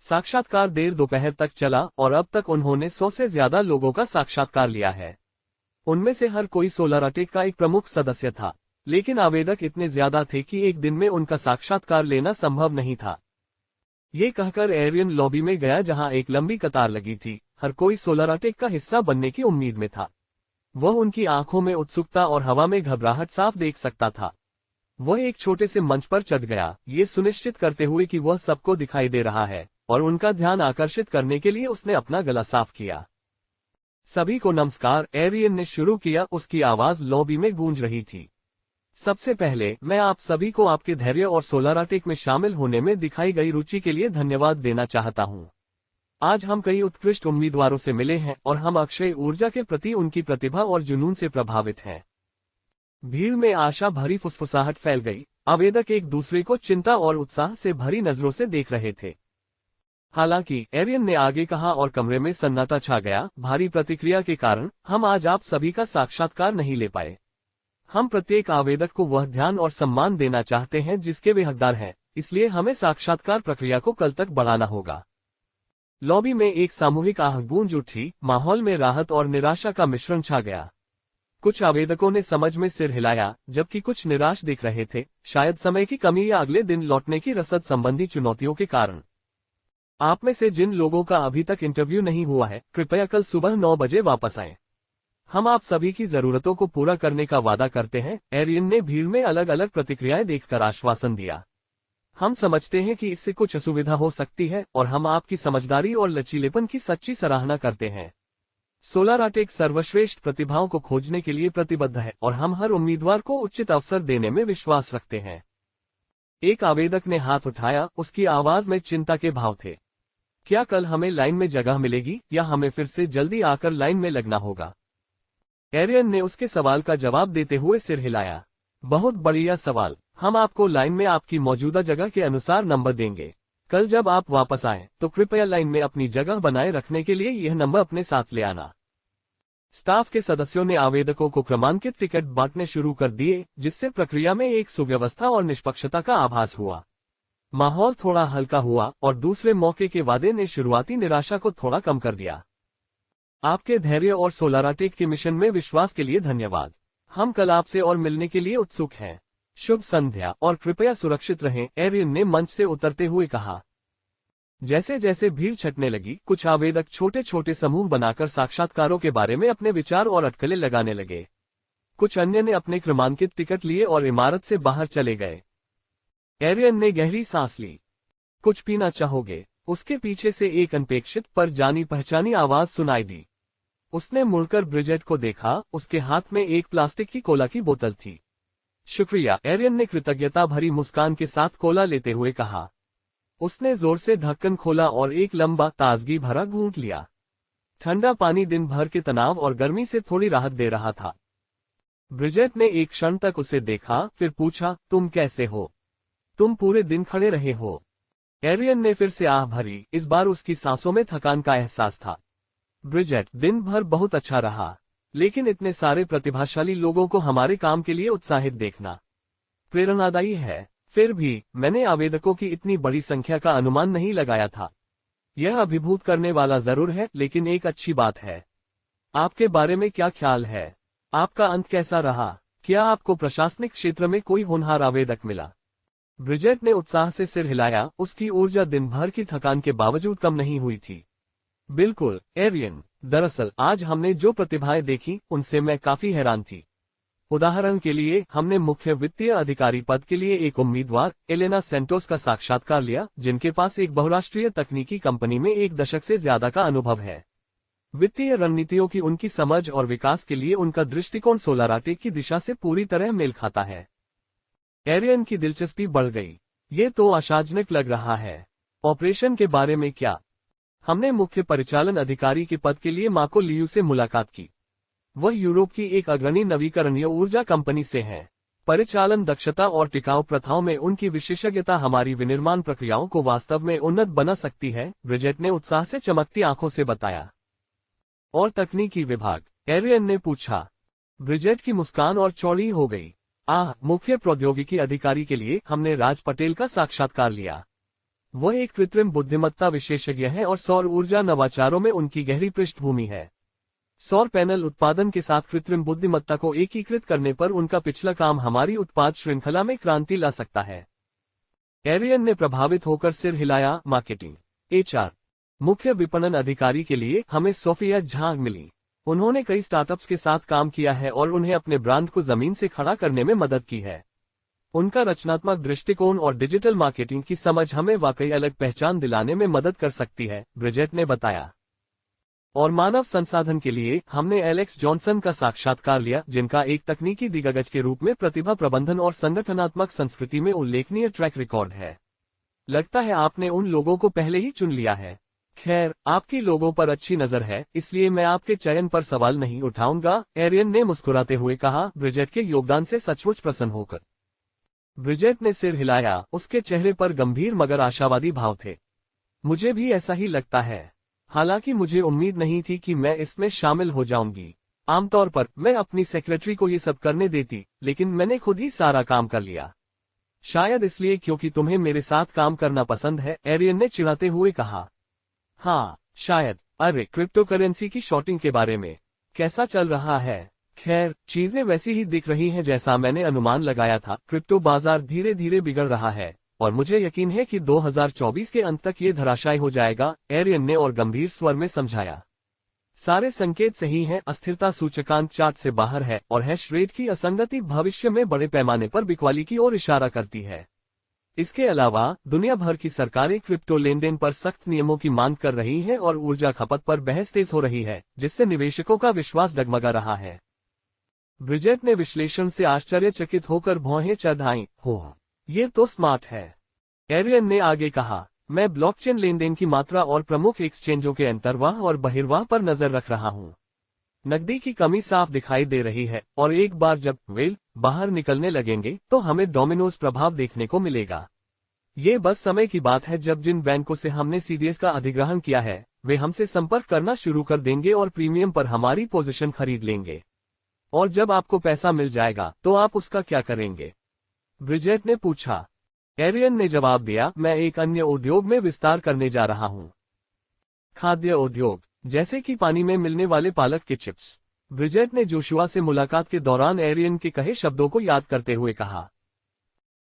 साक्षात्कार देर दोपहर तक चला और अब तक उन्होंने 100 से ज्यादा लोगों का साक्षात्कार लिया है। उनमें से हर कोई सोलरटेक का एक प्रमुख सदस्य था, लेकिन आवेदक इतने ज्यादा थे कि एक दिन में उनका साक्षात्कार लेना संभव नहीं था। ये कहकर एरियन लॉबी में गया, जहां एक लंबी कतार लगी थी। हर कोई सोलरटेक का हिस्सा बनने की उम्मीद में था। वह उनकी आंखों में उत्सुकता और हवा में घबराहट साफ देख सकता था। वह एक छोटे से मंच पर चढ़ गया, ये सुनिश्चित करते हुए कि वह सबको दिखाई दे रहा है, और उनका ध्यान आकर्षित करने के लिए उसने अपना गला साफ किया। सभी को नमस्कार, एरियन ने शुरू किया। उसकी आवाज लॉबी में गूंज रही थी। सबसे पहले मैं आप सभी को आपके धैर्य और सोलरटेक में शामिल होने में दिखाई गई रुचि के लिए धन्यवाद देना चाहता हूं। आज हम कई उत्कृष्ट उम्मीदवारों से मिले हैं और हम अक्षय ऊर्जा के प्रति उनकी प्रतिभा और जुनून से प्रभावित हैं। भीड़ में आशा भरी फुसफुसाहट फैल गई। आवेदक एक दूसरे को चिंता और उत्साह से भरी नजरों से देख रहे थे। हालांकि एरियन ने आगे कहा और कमरे में सन्नाटा छा गया। भारी प्रतिक्रिया के कारण हम आज आप सभी का साक्षात्कार नहीं ले पाए। हम प्रत्येक आवेदक को वह ध्यान और सम्मान देना चाहते हैं जिसके वे हकदार हैं, इसलिए हमें साक्षात्कार प्रक्रिया को कल तक बढ़ाना होगा। लॉबी में एक सामूहिक आह गूंज उठी। माहौल में राहत और निराशा का मिश्रण छा गया। कुछ आवेदकों ने समझ में सिर हिलाया, जबकि कुछ निराश दिख रहे थे, शायद समय की कमी या अगले दिन लौटने की रसद संबंधी चुनौतियों के कारण। आप में से जिन लोगों का अभी तक इंटरव्यू नहीं हुआ है, कृपया कल सुबह 9 बजे वापस आएं। हम आप सभी की जरूरतों को पूरा करने का वादा करते हैं। एरियन ने भीड़ में अलग अलग प्रतिक्रियाएं देखकर आश्वासन दिया। हम समझते हैं कि इससे कुछ असुविधा हो सकती है और हम आपकी समझदारी और लचीलेपन की सच्ची सराहना करते हैं। सोलरटेक सर्वश्रेष्ठ प्रतिभाओं को खोजने के लिए प्रतिबद्ध है और हम हर उम्मीदवार को उचित अवसर देने में विश्वास रखते हैं। एक आवेदक ने हाथ उठाया, उसकी आवाज में चिंता के भाव थे। क्या कल हमें लाइन में जगह मिलेगी या हमें फिर से जल्दी आकर लाइन में लगना होगा? एरियन ने उसके सवाल का जवाब देते हुए सिर हिलाया। बहुत बढ़िया सवाल। हम आपको लाइन में आपकी मौजूदा जगह के अनुसार नंबर देंगे। कल जब आप वापस आएं, तो कृपया लाइन में अपनी जगह बनाए रखने के लिए यह नंबर अपने साथ ले आना। स्टाफ के सदस्यों ने आवेदकों को क्रमांकित टिकट बांटने शुरू कर दिए, जिससे प्रक्रिया में एक सुव्यवस्था और निष्पक्षता का आभास हुआ। माहौल थोड़ा हल्का हुआ और दूसरे मौके के वादे ने शुरुआती निराशा को थोड़ा कम कर दिया। आपके धैर्य और सोलाराटेक के मिशन में विश्वास के लिए धन्यवाद। हम कल आपसे और मिलने के लिए उत्सुक हैं। शुभ संध्या और कृपया सुरक्षित रहें, एरियन ने मंच से उतरते हुए कहा। जैसे जैसे भीड़ छटने लगी, कुछ आवेदक छोटे छोटे समूह बनाकर साक्षात्कारों के बारे में अपने विचार और अटकलें लगाने लगे। कुछ अन्य ने अपने क्रमांकित टिकट लिए और इमारत से बाहर चले गए। एरियन ने गहरी सांस ली। कुछ पीना चाहोगे? उसके पीछे से एक अनपेक्षित पर जानी पहचानी आवाज सुनाई दी। उसने मुड़कर ब्रिजेट को देखा। उसके हाथ में एक प्लास्टिक की कोला की बोतल थी। शुक्रिया, एरियन ने कृतज्ञता भरी मुस्कान के साथ कोला लेते हुए कहा। उसने जोर से ढक्कन खोला और एक लंबा ताजगी भरा घूंट लिया। ठंडा पानी दिन भर के तनाव और गर्मी से थोड़ी राहत दे रहा था। ब्रिजेट ने एक क्षण तक उसे देखा, फिर पूछा, तुम कैसे हो? तुम पूरे दिन खड़े रहे हो? एरियन ने फिर से आह भरी। इस बार उसकी सांसों में थकान का एहसास था। ब्रिजेट, दिन भर बहुत अच्छा रहा, लेकिन इतने सारे प्रतिभाशाली लोगों को हमारे काम के लिए उत्साहित देखना प्रेरणादायी है। फिर भी मैंने आवेदकों की इतनी बड़ी संख्या का अनुमान नहीं लगाया था। यह अभिभूत करने वाला जरूर है, लेकिन एक अच्छी बात है। आपके बारे में क्या ख्याल है? आपका अंत कैसा रहा? क्या आपको प्रशासनिक क्षेत्र में कोई होनहार आवेदक मिला? ब्रिजेट ने उत्साह से सिर हिलाया। उसकी ऊर्जा दिन भर की थकान के बावजूद कम नहीं हुई थी। बिल्कुल एरियन, दरअसल आज हमने जो प्रतिभाएं देखी उनसे मैं काफी हैरान थी। उदाहरण के लिए, हमने मुख्य वित्तीय अधिकारी पद के लिए एक उम्मीदवार एलेना सेंटोस का साक्षात्कार लिया, जिनके पास एक बहुराष्ट्रीय तकनीकी कंपनी में 1 दशक से ज्यादा का अनुभव है। वित्तीय रणनीतियों की उनकी समझ और विकास के लिए उनका दृष्टिकोण सोलाराटेक की दिशा से पूरी तरह मेल खाता है। एरियन की दिलचस्पी बढ़ गई। ये तो आशाजनक लग रहा है। ऑपरेशन के बारे में क्या? हमने मुख्य परिचालन अधिकारी के पद के लिए मार्को लियू से मुलाकात की। वह यूरोप की एक अग्रणी नवीकरणीय ऊर्जा कंपनी से हैं। परिचालन दक्षता और टिकाऊ प्रथाओं में उनकी विशेषज्ञता हमारी विनिर्माण प्रक्रियाओं को वास्तव में उन्नत बना सकती है, ब्रिजेट ने उत्साह से चमकती आंखों से बताया। और तकनीकी विभाग? एरियन ने पूछा। ब्रिजेट की मुस्कान और चौड़ी हो गई। मुख्य प्रौद्योगिकी अधिकारी के लिए हमने राज पटेल का साक्षात्कार लिया। वह एक कृत्रिम बुद्धिमत्ता विशेषज्ञ है और सौर ऊर्जा नवाचारों में उनकी गहरी पृष्ठभूमि है। सौर पैनल उत्पादन के साथ कृत्रिम बुद्धिमत्ता को एकीकृत करने पर उनका पिछला काम हमारी उत्पाद श्रृंखला में क्रांति ला सकता है। एरियन ने प्रभावित होकर सिर हिलाया। मार्केटिंग HR मुख्य विपणन अधिकारी के लिए हमें सोफिया झांग मिली। उन्होंने कई स्टार्टअप्स के साथ काम किया है और उन्हें अपने ब्रांड को जमीन से खड़ा करने में मदद की है। उनका रचनात्मक दृष्टिकोण और डिजिटल मार्केटिंग की समझ हमें वाकई अलग पहचान दिलाने में मदद कर सकती है, ब्रिजेट ने बताया। और मानव संसाधन के लिए हमने एलेक्स जॉनसन का साक्षात्कार लिया, जिनका एक तकनीकी दिग्गज के रूप में प्रतिभा प्रबंधन और संगठनात्मक संस्कृति में उल्लेखनीय ट्रैक रिकॉर्ड है। लगता है आपने उन लोगों को पहले ही चुन लिया है। खैर, आपकी लोगों पर अच्छी नजर है, इसलिए मैं आपके चयन पर सवाल नहीं उठाऊंगा, एरियन ने मुस्कुराते हुए कहा, ब्रिजेट के योगदान से सचमुच प्रसन्न होकर। ब्रिजेट ने सिर हिलाया। उसके चेहरे पर गंभीर मगर आशावादी भाव थे। मुझे भी ऐसा ही लगता है। हालांकि मुझे उम्मीद नहीं थी कि मैं इसमें शामिल हो जाऊंगी। आमतौर पर मैं अपनी सेक्रेटरी को ये सब करने देती, लेकिन मैंने खुद ही सारा काम कर लिया। शायद इसलिए क्योंकि तुम्हें मेरे साथ काम करना पसंद है, एरियन ने चिढ़ाते हुए कहा। हाँ, शायद। अरे, क्रिप्टो करेंसी की शॉर्टिंग के बारे में कैसा चल रहा है? खैर, चीजें वैसी ही दिख रही हैं जैसा मैंने अनुमान लगाया था। क्रिप्टो बाजार धीरे धीरे बिगड़ रहा है और मुझे यकीन है कि 2024 के अंत तक ये धराशायी हो जाएगा, एरियन ने और गंभीर स्वर में समझाया। सारे संकेत सही हैं। अस्थिरता सूचकांक चार्ट से बाहर है और हैश रेट की असंगति भविष्य में बड़े पैमाने पर बिकवाली की ओर इशारा करती है। इसके अलावा दुनिया भर की सरकारें क्रिप्टो लेनदेन पर सख्त नियमों की मांग कर रही हैं और ऊर्जा खपत पर बहस तेज हो रही है, जिससे निवेशकों का विश्वास डगमगा रहा है। ब्रिजेट ने विश्लेषण से आश्चर्यचकित होकर भौहें चढ़ाईं। हो, ये तो स्मार्ट है, एरियन ने आगे कहा। मैं ब्लॉकचेन लेनदेन की मात्रा और प्रमुख एक्सचेंजों के अंतर्वाह और बहिर्वाह पर नजर रख रहा हूँ। नकदी की कमी साफ दिखाई दे रही है और एक बार जब वेल बाहर निकलने लगेंगे तो हमें डोमिनोज प्रभाव देखने को मिलेगा। ये बस समय की बात है जब जिन बैंकों से हमने सीडीएस का अधिग्रहण किया है वे हमसे संपर्क करना शुरू कर देंगे और प्रीमियम पर हमारी पोजीशन खरीद लेंगे। और जब आपको पैसा मिल जाएगा तो आप उसका क्या करेंगे? ब्रिजेट ने पूछा। एरियन ने जवाब दिया, मैं एक अन्य उद्योग में विस्तार करने जा रहा हूं। खाद्य उद्योग, जैसे कि पानी में मिलने वाले पालक के चिप्स। ब्रिजेट ने जोशुआ से मुलाकात के दौरान एरियन के कहे शब्दों को याद करते हुए कहा।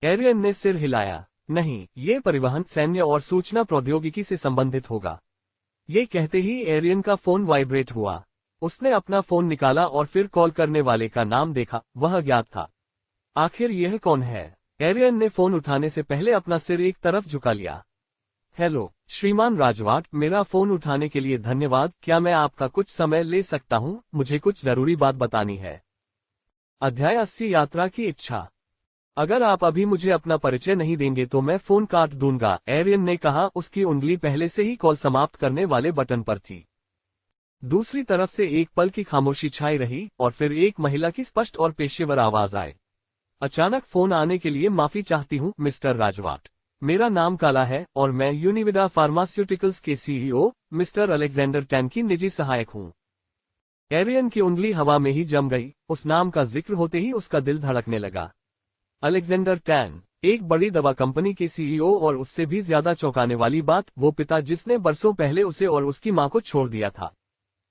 एरियन ने सिर हिलाया। नहीं, ये परिवहन, सैन्य और सूचना प्रौद्योगिकी से संबंधित होगा। ये कहते ही एरियन का फोन वाइब्रेट हुआ। उसने अपना फोन निकाला और फिर कॉल करने वाले का नाम देखा। वह अज्ञात था। आखिर यह कौन है? एरियन ने फोन उठाने से पहले अपना सिर एक तरफ झुका लिया। हेलो श्रीमान राजवाट, मेरा फोन उठाने के लिए धन्यवाद। क्या मैं आपका कुछ समय ले सकता हूं? मुझे कुछ जरूरी बात बतानी है। अध्याय 80, यात्रा की इच्छा। अगर आप अभी मुझे अपना परिचय नहीं देंगे तो मैं फोन काट दूंगा, एरियन ने कहा। उसकी उंगली पहले से ही कॉल समाप्त करने वाले बटन पर थी। दूसरी तरफ से एक पल की खामोशी छाई रही और फिर एक महिला की स्पष्ट और पेशेवर आवाज आई। अचानक फोन आने के लिए माफी चाहती हूं मिस्टर राजवाट। मेरा नाम काला है और मैं यूनिविडा फार्मास्यूटिकल्स के सीईओ मिस्टर अलेक्जेंडर टैन की निजी सहायक हूं। एरियन की उंगली हवा में ही जम गई। उस नाम का जिक्र होते ही उसका दिल धड़कने लगा। अलेक्जेंडर टैन, एक बड़ी दवा कंपनी के सीईओ, और उससे भी ज्यादा चौंकाने वाली बात, वो पिता जिसने बरसों पहले उसे और उसकी मां को छोड़ दिया था।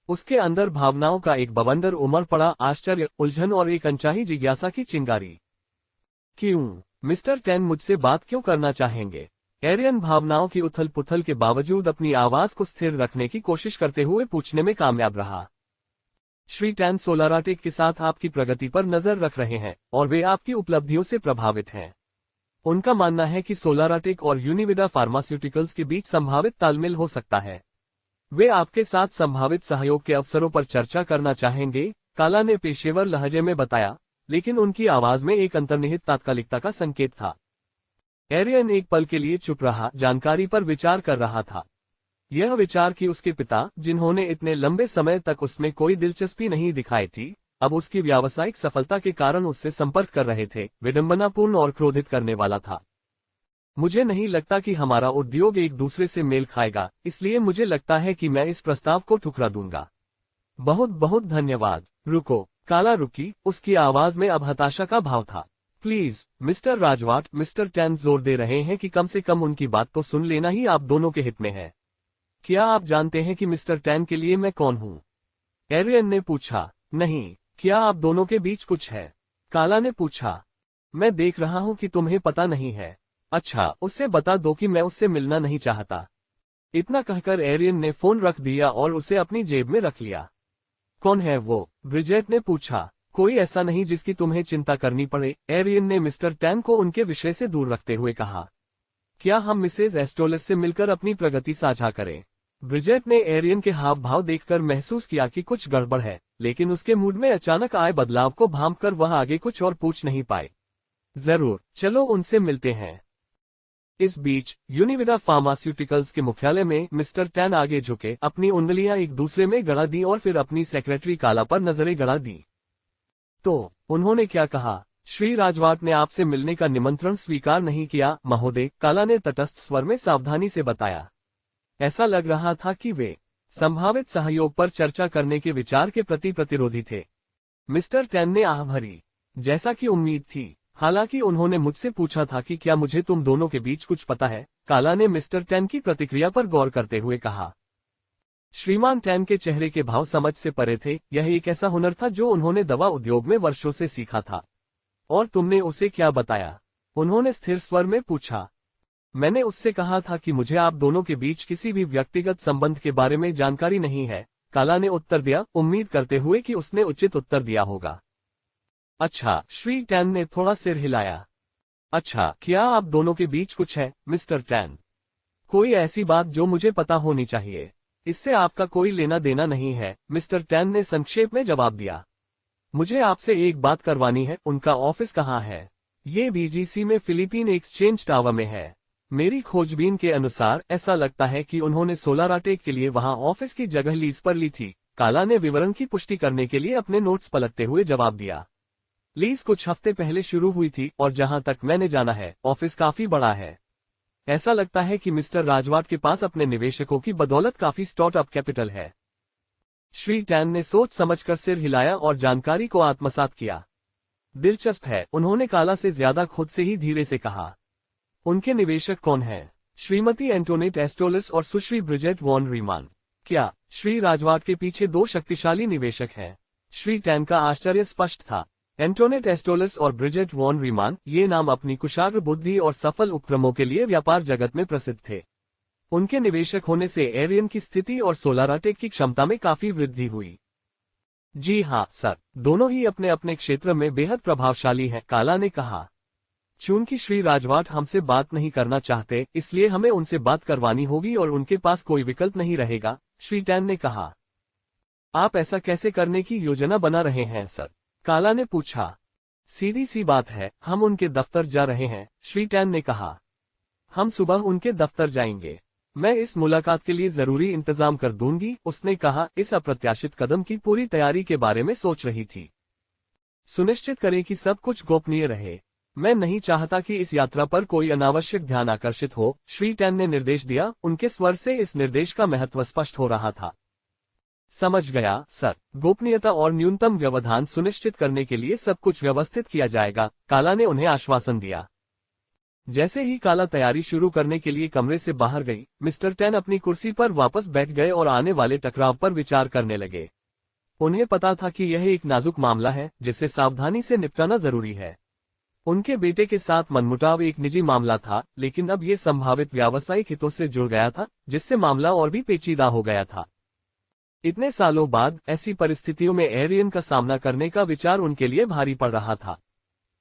उसके अंदर भावनाओं का एक बवंडर उमड़ पड़ा, आश्चर्य, उलझन और एक अनचाही जिज्ञासा की चिंगारी। क्यों मिस्टर टैन मुझसे बात क्यों करना चाहेंगे? एरियन भावनाओं की उथल पुथल के बावजूद अपनी आवाज को स्थिर रखने की कोशिश करते हुए पूछने में कामयाब रहा। श्री टैन सोलाराटेक के साथ आपकी प्रगति पर नजर रख रहे हैं और वे आपकी उपलब्धियों से प्रभावित हैं। उनका मानना है कि सोलाराटेक और यूनिविडा फार्मास्यूटिकल्स के बीच संभावित तालमेल हो सकता है। वे आपके साथ संभावित सहयोग के अवसरों पर चर्चा करना चाहेंगे, काला ने पेशेवर लहजे में बताया, लेकिन उनकी आवाज में एक अंतर्निहित तात्कालिकता का संकेत था। एरियन एक पल के लिए चुप रहा, जानकारी पर विचार कर रहा था। यह विचार कि उसके पिता, जिन्होंने इतने लंबे समय तक उसमें कोई दिलचस्पी नहीं दिखाई थी, अब उसकी व्यावसायिक सफलता के कारण उससे संपर्क कर रहे थे, विडंबनापूर्ण और क्रोधित करने वाला था। मुझे नहीं लगता कि हमारा उद्योग एक दूसरे से मेल खाएगा, इसलिए मुझे लगता है कि मैं इस प्रस्ताव को ठुकरा दूंगा। बहुत बहुत धन्यवाद। रुको, काला रुकी। उसकी आवाज में अब हताशा का भाव था। प्लीज मिस्टर राजवाट, मिस्टर टैन जोर दे रहे हैं कि कम से कम उनकी बात तो सुन लेना ही आप दोनों के हित में है। क्या आप जानते हैं कि मिस्टर टैन के लिए मैं कौन हूं? एरियन ने पूछा। नहीं। क्या आप दोनों के बीच कुछ है? काला ने पूछा। मैं देख रहा हूं कि तुम्हें पता नहीं है। अच्छा, उससे बता दो कि मैं उससे मिलना नहीं चाहता। इतना कहकर एरियन ने फोन रख दिया और उसे अपनी जेब में रख लिया। कौन है वो? ब्रिजेट ने पूछा। कोई ऐसा नहीं जिसकी तुम्हें चिंता करनी पड़े, एरियन ने मिस्टर टैन को उनके विषय से दूर रखते हुए कहा। क्या हम मिसेज एस्टोलस से मिलकर अपनी प्रगति साझा करें? ब्रिजेट ने एरियन के हाव भाव देखकर महसूस किया कि कुछ गड़बड़ है, लेकिन उसके मूड में अचानक आए बदलाव को भांपकर वह आगे कुछ और पूछ नहीं पाए। जरूर, चलो उनसे मिलते हैं। इस बीच यूनिविडा फार्मास्यूटिकल्स के मुख्यालय में मिस्टर टैन आगे झुके, अपनी उंगलियां एक दूसरे में गड़ा दी और फिर अपनी सेक्रेटरी काला पर नजरें गड़ा दी। तो उन्होंने क्या कहा? श्री राजवाट ने आपसे मिलने का निमंत्रण स्वीकार नहीं किया महोदय, काला ने तटस्थ स्वर में सावधानी से बताया। ऐसा लग रहा था कि वे संभावित सहयोग पर चर्चा करने के विचार के प्रति प्रतिरोधी थे। मिस्टर टैन ने आह भरी। जैसा कि उम्मीद थी। हालांकि उन्होंने मुझसे पूछा था कि क्या मुझे तुम दोनों के बीच कुछ पता है, काला ने मिस्टर टैन की प्रतिक्रिया पर गौर करते हुए कहा। श्रीमान टैन के चेहरे के भाव समझ से परे थे। यह एक ऐसा हुनर था जो उन्होंने दवा उद्योग में वर्षों से सीखा था। और तुमने उसे क्या बताया? उन्होंने स्थिर स्वर में पूछा। मैंने उससे कहा था कि मुझे आप दोनों के बीच किसी भी व्यक्तिगत संबंध के बारे में जानकारी नहीं है, काला ने उत्तर दिया, उम्मीद करते हुए कि उसने उचित उत्तर दिया होगा। अच्छा, श्री टैन ने थोड़ा सिर हिलाया। अच्छा, क्या आप दोनों के बीच कुछ है, मिस्टर टैन? कोई ऐसी बात जो मुझे पता होनी चाहिए? इससे आपका कोई लेना देना नहीं है, मिस्टर टैन ने संक्षेप में जवाब दिया। मुझे आपसे एक बात करवानी है, उनका ऑफिस कहाँ है? ये बीजीसी में फिलीपीन एक्सचेंज टावर में है। मेरी खोजबीन के अनुसार ऐसा लगता है कि उन्होंने सोलाराटेक के लिए वहां ऑफिस की जगह लीज पर ली थी, काला ने विवरण की पुष्टि करने के लिए अपने नोट्स पलटते हुए जवाब दिया। लीज कुछ हफ्ते पहले शुरू हुई थी और जहां तक मैंने जाना है, ऑफिस काफी बड़ा है। ऐसा लगता है कि मिस्टर राजवाट के पास अपने निवेशकों की बदौलत काफी स्टार्टअप कैपिटल है। श्री टैन ने सोच समझकर सिर हिलाया और जानकारी को आत्मसात किया। दिलचस्प है, उन्होंने काला से ज्यादा खुद से ही धीरे से कहा। उनके निवेशक कौन हैं? श्रीमती एंटोनेट एस्टोलिस और सुश्री ब्रिजेट वॉन रीमान। क्या श्री राजवाट के पीछे दो शक्तिशाली निवेशक हैं? श्री टैन का आश्चर्य स्पष्ट था। एंटोनेट एस्टोलिस और ब्रिजेट वॉन रीमान, ये नाम अपनी कुशाग्र बुद्धि और सफल उपक्रमों के लिए व्यापार जगत में प्रसिद्ध थे। उनके निवेशक होने से एरियन की स्थिति और सोलाराटेक की क्षमता में काफी वृद्धि हुई। जी हाँ सर, दोनों ही अपने अपने क्षेत्र में बेहद प्रभावशाली हैं, काला ने कहा। चूंकि श्री राजवाट हमसे बात नहीं करना चाहते, इसलिए हमें उनसे बात करवानी होगी और उनके पास कोई विकल्प नहीं रहेगा, श्री टैन ने कहा। आप ऐसा कैसे करने की योजना बना रहे हैं सर? काला ने पूछा। सीधी सी बात है, हम उनके दफ्तर जा रहे हैं, श्री टैन ने कहा। हम सुबह उनके दफ्तर जाएंगे। मैं इस मुलाकात के लिए जरूरी इंतजाम कर दूंगी, उसने कहा, इस अप्रत्याशित कदम की पूरी तैयारी के बारे में सोच रही थी। सुनिश्चित करें कि सब कुछ गोपनीय रहे। मैं नहीं चाहता कि इस यात्रा पर कोई अनावश्यक ध्यान आकर्षित हो, श्री टैन ने निर्देश दिया। उनके स्वर से इस निर्देश का महत्व स्पष्ट हो रहा था। समझ गया सर, गोपनीयता और न्यूनतम व्यवधान सुनिश्चित करने के लिए सब कुछ व्यवस्थित किया जाएगा, काला ने उन्हें आश्वासन दिया। जैसे ही काला तैयारी शुरू करने के लिए कमरे से बाहर गई, मिस्टर टैन अपनी कुर्सी पर वापस बैठ गए और आने वाले टकराव पर विचार करने लगे। उन्हें पता था कि यह एक नाजुक मामला है जिसे सावधानी से निपटाना जरूरी है। उनके बेटे के साथ मनमुटाव एक निजी मामला था, लेकिन अब ये संभावित व्यावसायिक हितों से जुड़ गया था, जिससे मामला और भी पेचीदा हो गया था। इतने सालों बाद ऐसी परिस्थितियों में एरियन का सामना करने का विचार उनके लिए भारी पड़ रहा था।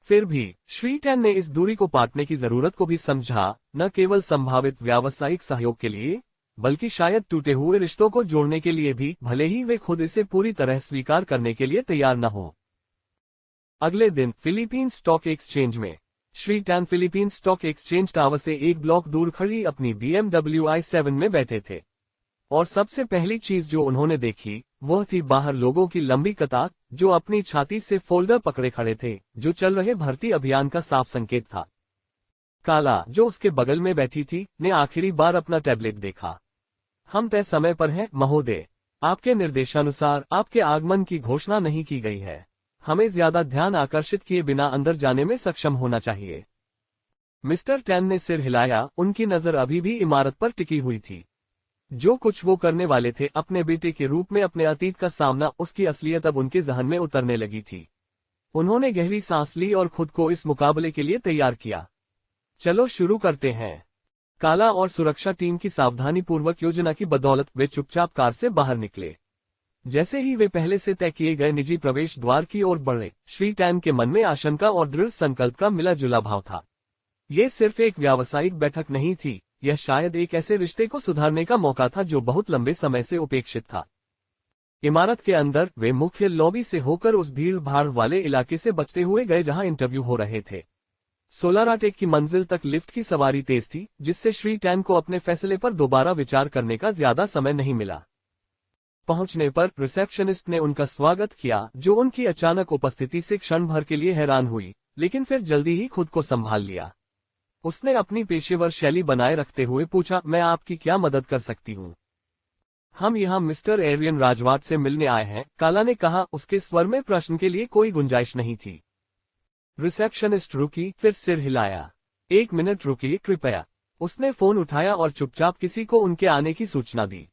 फिर भी श्री टैन ने इस दूरी को पाटने की जरूरत को भी समझा, न केवल संभावित व्यावसायिक सहयोग के लिए, बल्कि शायद टूटे हुए रिश्तों को जोड़ने के लिए भी, भले ही वे खुद इसे पूरी तरह स्वीकार करने के लिए तैयार न हो। अगले दिन फिलीपींस स्टॉक एक्सचेंज में Shri tan Philippines stock exchange tower से एक ब्लॉक दूर खड़ी अपनी BMW i7 में बैठे थे, और सबसे पहली चीज जो उन्होंने देखी वह थी बाहर लोगों की लंबी कतार, जो अपनी छाती से फोल्डर पकड़े खड़े थे, जो चल रहे भर्ती अभियान का साफ संकेत था। काला, जो उसके बगल में बैठी थी, ने आखिरी बार अपना टैबलेट देखा। हम तय समय पर हैं महोदय, आपके निर्देशानुसार आपके आगमन की घोषणा नहीं की गई है। हमें ज्यादा ध्यान आकर्षित किए बिना अंदर जाने में सक्षम होना चाहिए। मिस्टर टैन ने सिर हिलाया, उनकी नजर अभी भी इमारत पर टिकी हुई थी। जो कुछ वो करने वाले थे अपने बेटे के रूप में अपने अतीत का सामना, उसकी असलियत अब उनके जहन में उतरने लगी थी। उन्होंने गहरी सांस ली और खुद को इस मुकाबले के लिए तैयार किया। चलो शुरू करते हैं। काला और सुरक्षा टीम की सावधानीपूर्वक योजना की बदौलत वे चुपचाप कार से बाहर निकले। जैसे ही वे पहले से तय किए गए निजी प्रवेश द्वार की ओर बढ़े, श्री टैन के मन में आशंका और दृढ़ संकल्प का मिला जुला भाव था। ये सिर्फ एक व्यावसायिक बैठक नहीं थी, यह शायद एक ऐसे रिश्ते को सुधारने का मौका था जो बहुत लंबे समय से उपेक्षित था। इमारत के अंदर वे मुख्य लॉबी से होकर उस भीड़ भाड़ वाले इलाके से बचते हुए गए जहां इंटरव्यू हो रहे थे। सोलाराटेक की मंजिल तक लिफ्ट की सवारी तेज थी, जिससे श्री टैन को अपने फैसले पर दोबारा विचार करने का ज्यादा समय नहीं मिला। पहुंचने पर रिसेप्शनिस्ट ने उनका स्वागत किया, जो उनकी अचानक उपस्थिति से क्षण भर के लिए हैरान हुई, लेकिन फिर जल्दी ही खुद को संभाल लिया। उसने अपनी पेशेवर शैली बनाए रखते हुए पूछा, मैं आपकी क्या मदद कर सकती हूँ? हम यहाँ मिस्टर एरियन राजवाट से मिलने आए हैं, काला ने कहा। उसके स्वर में प्रश्न के लिए कोई गुंजाइश नहीं थी। रिसेप्शनिस्ट रुकी, फिर सिर हिलाया। 1 मिनट रुकिए कृपया। उसने फोन उठाया और चुपचाप किसी को उनके आने की सूचना दी।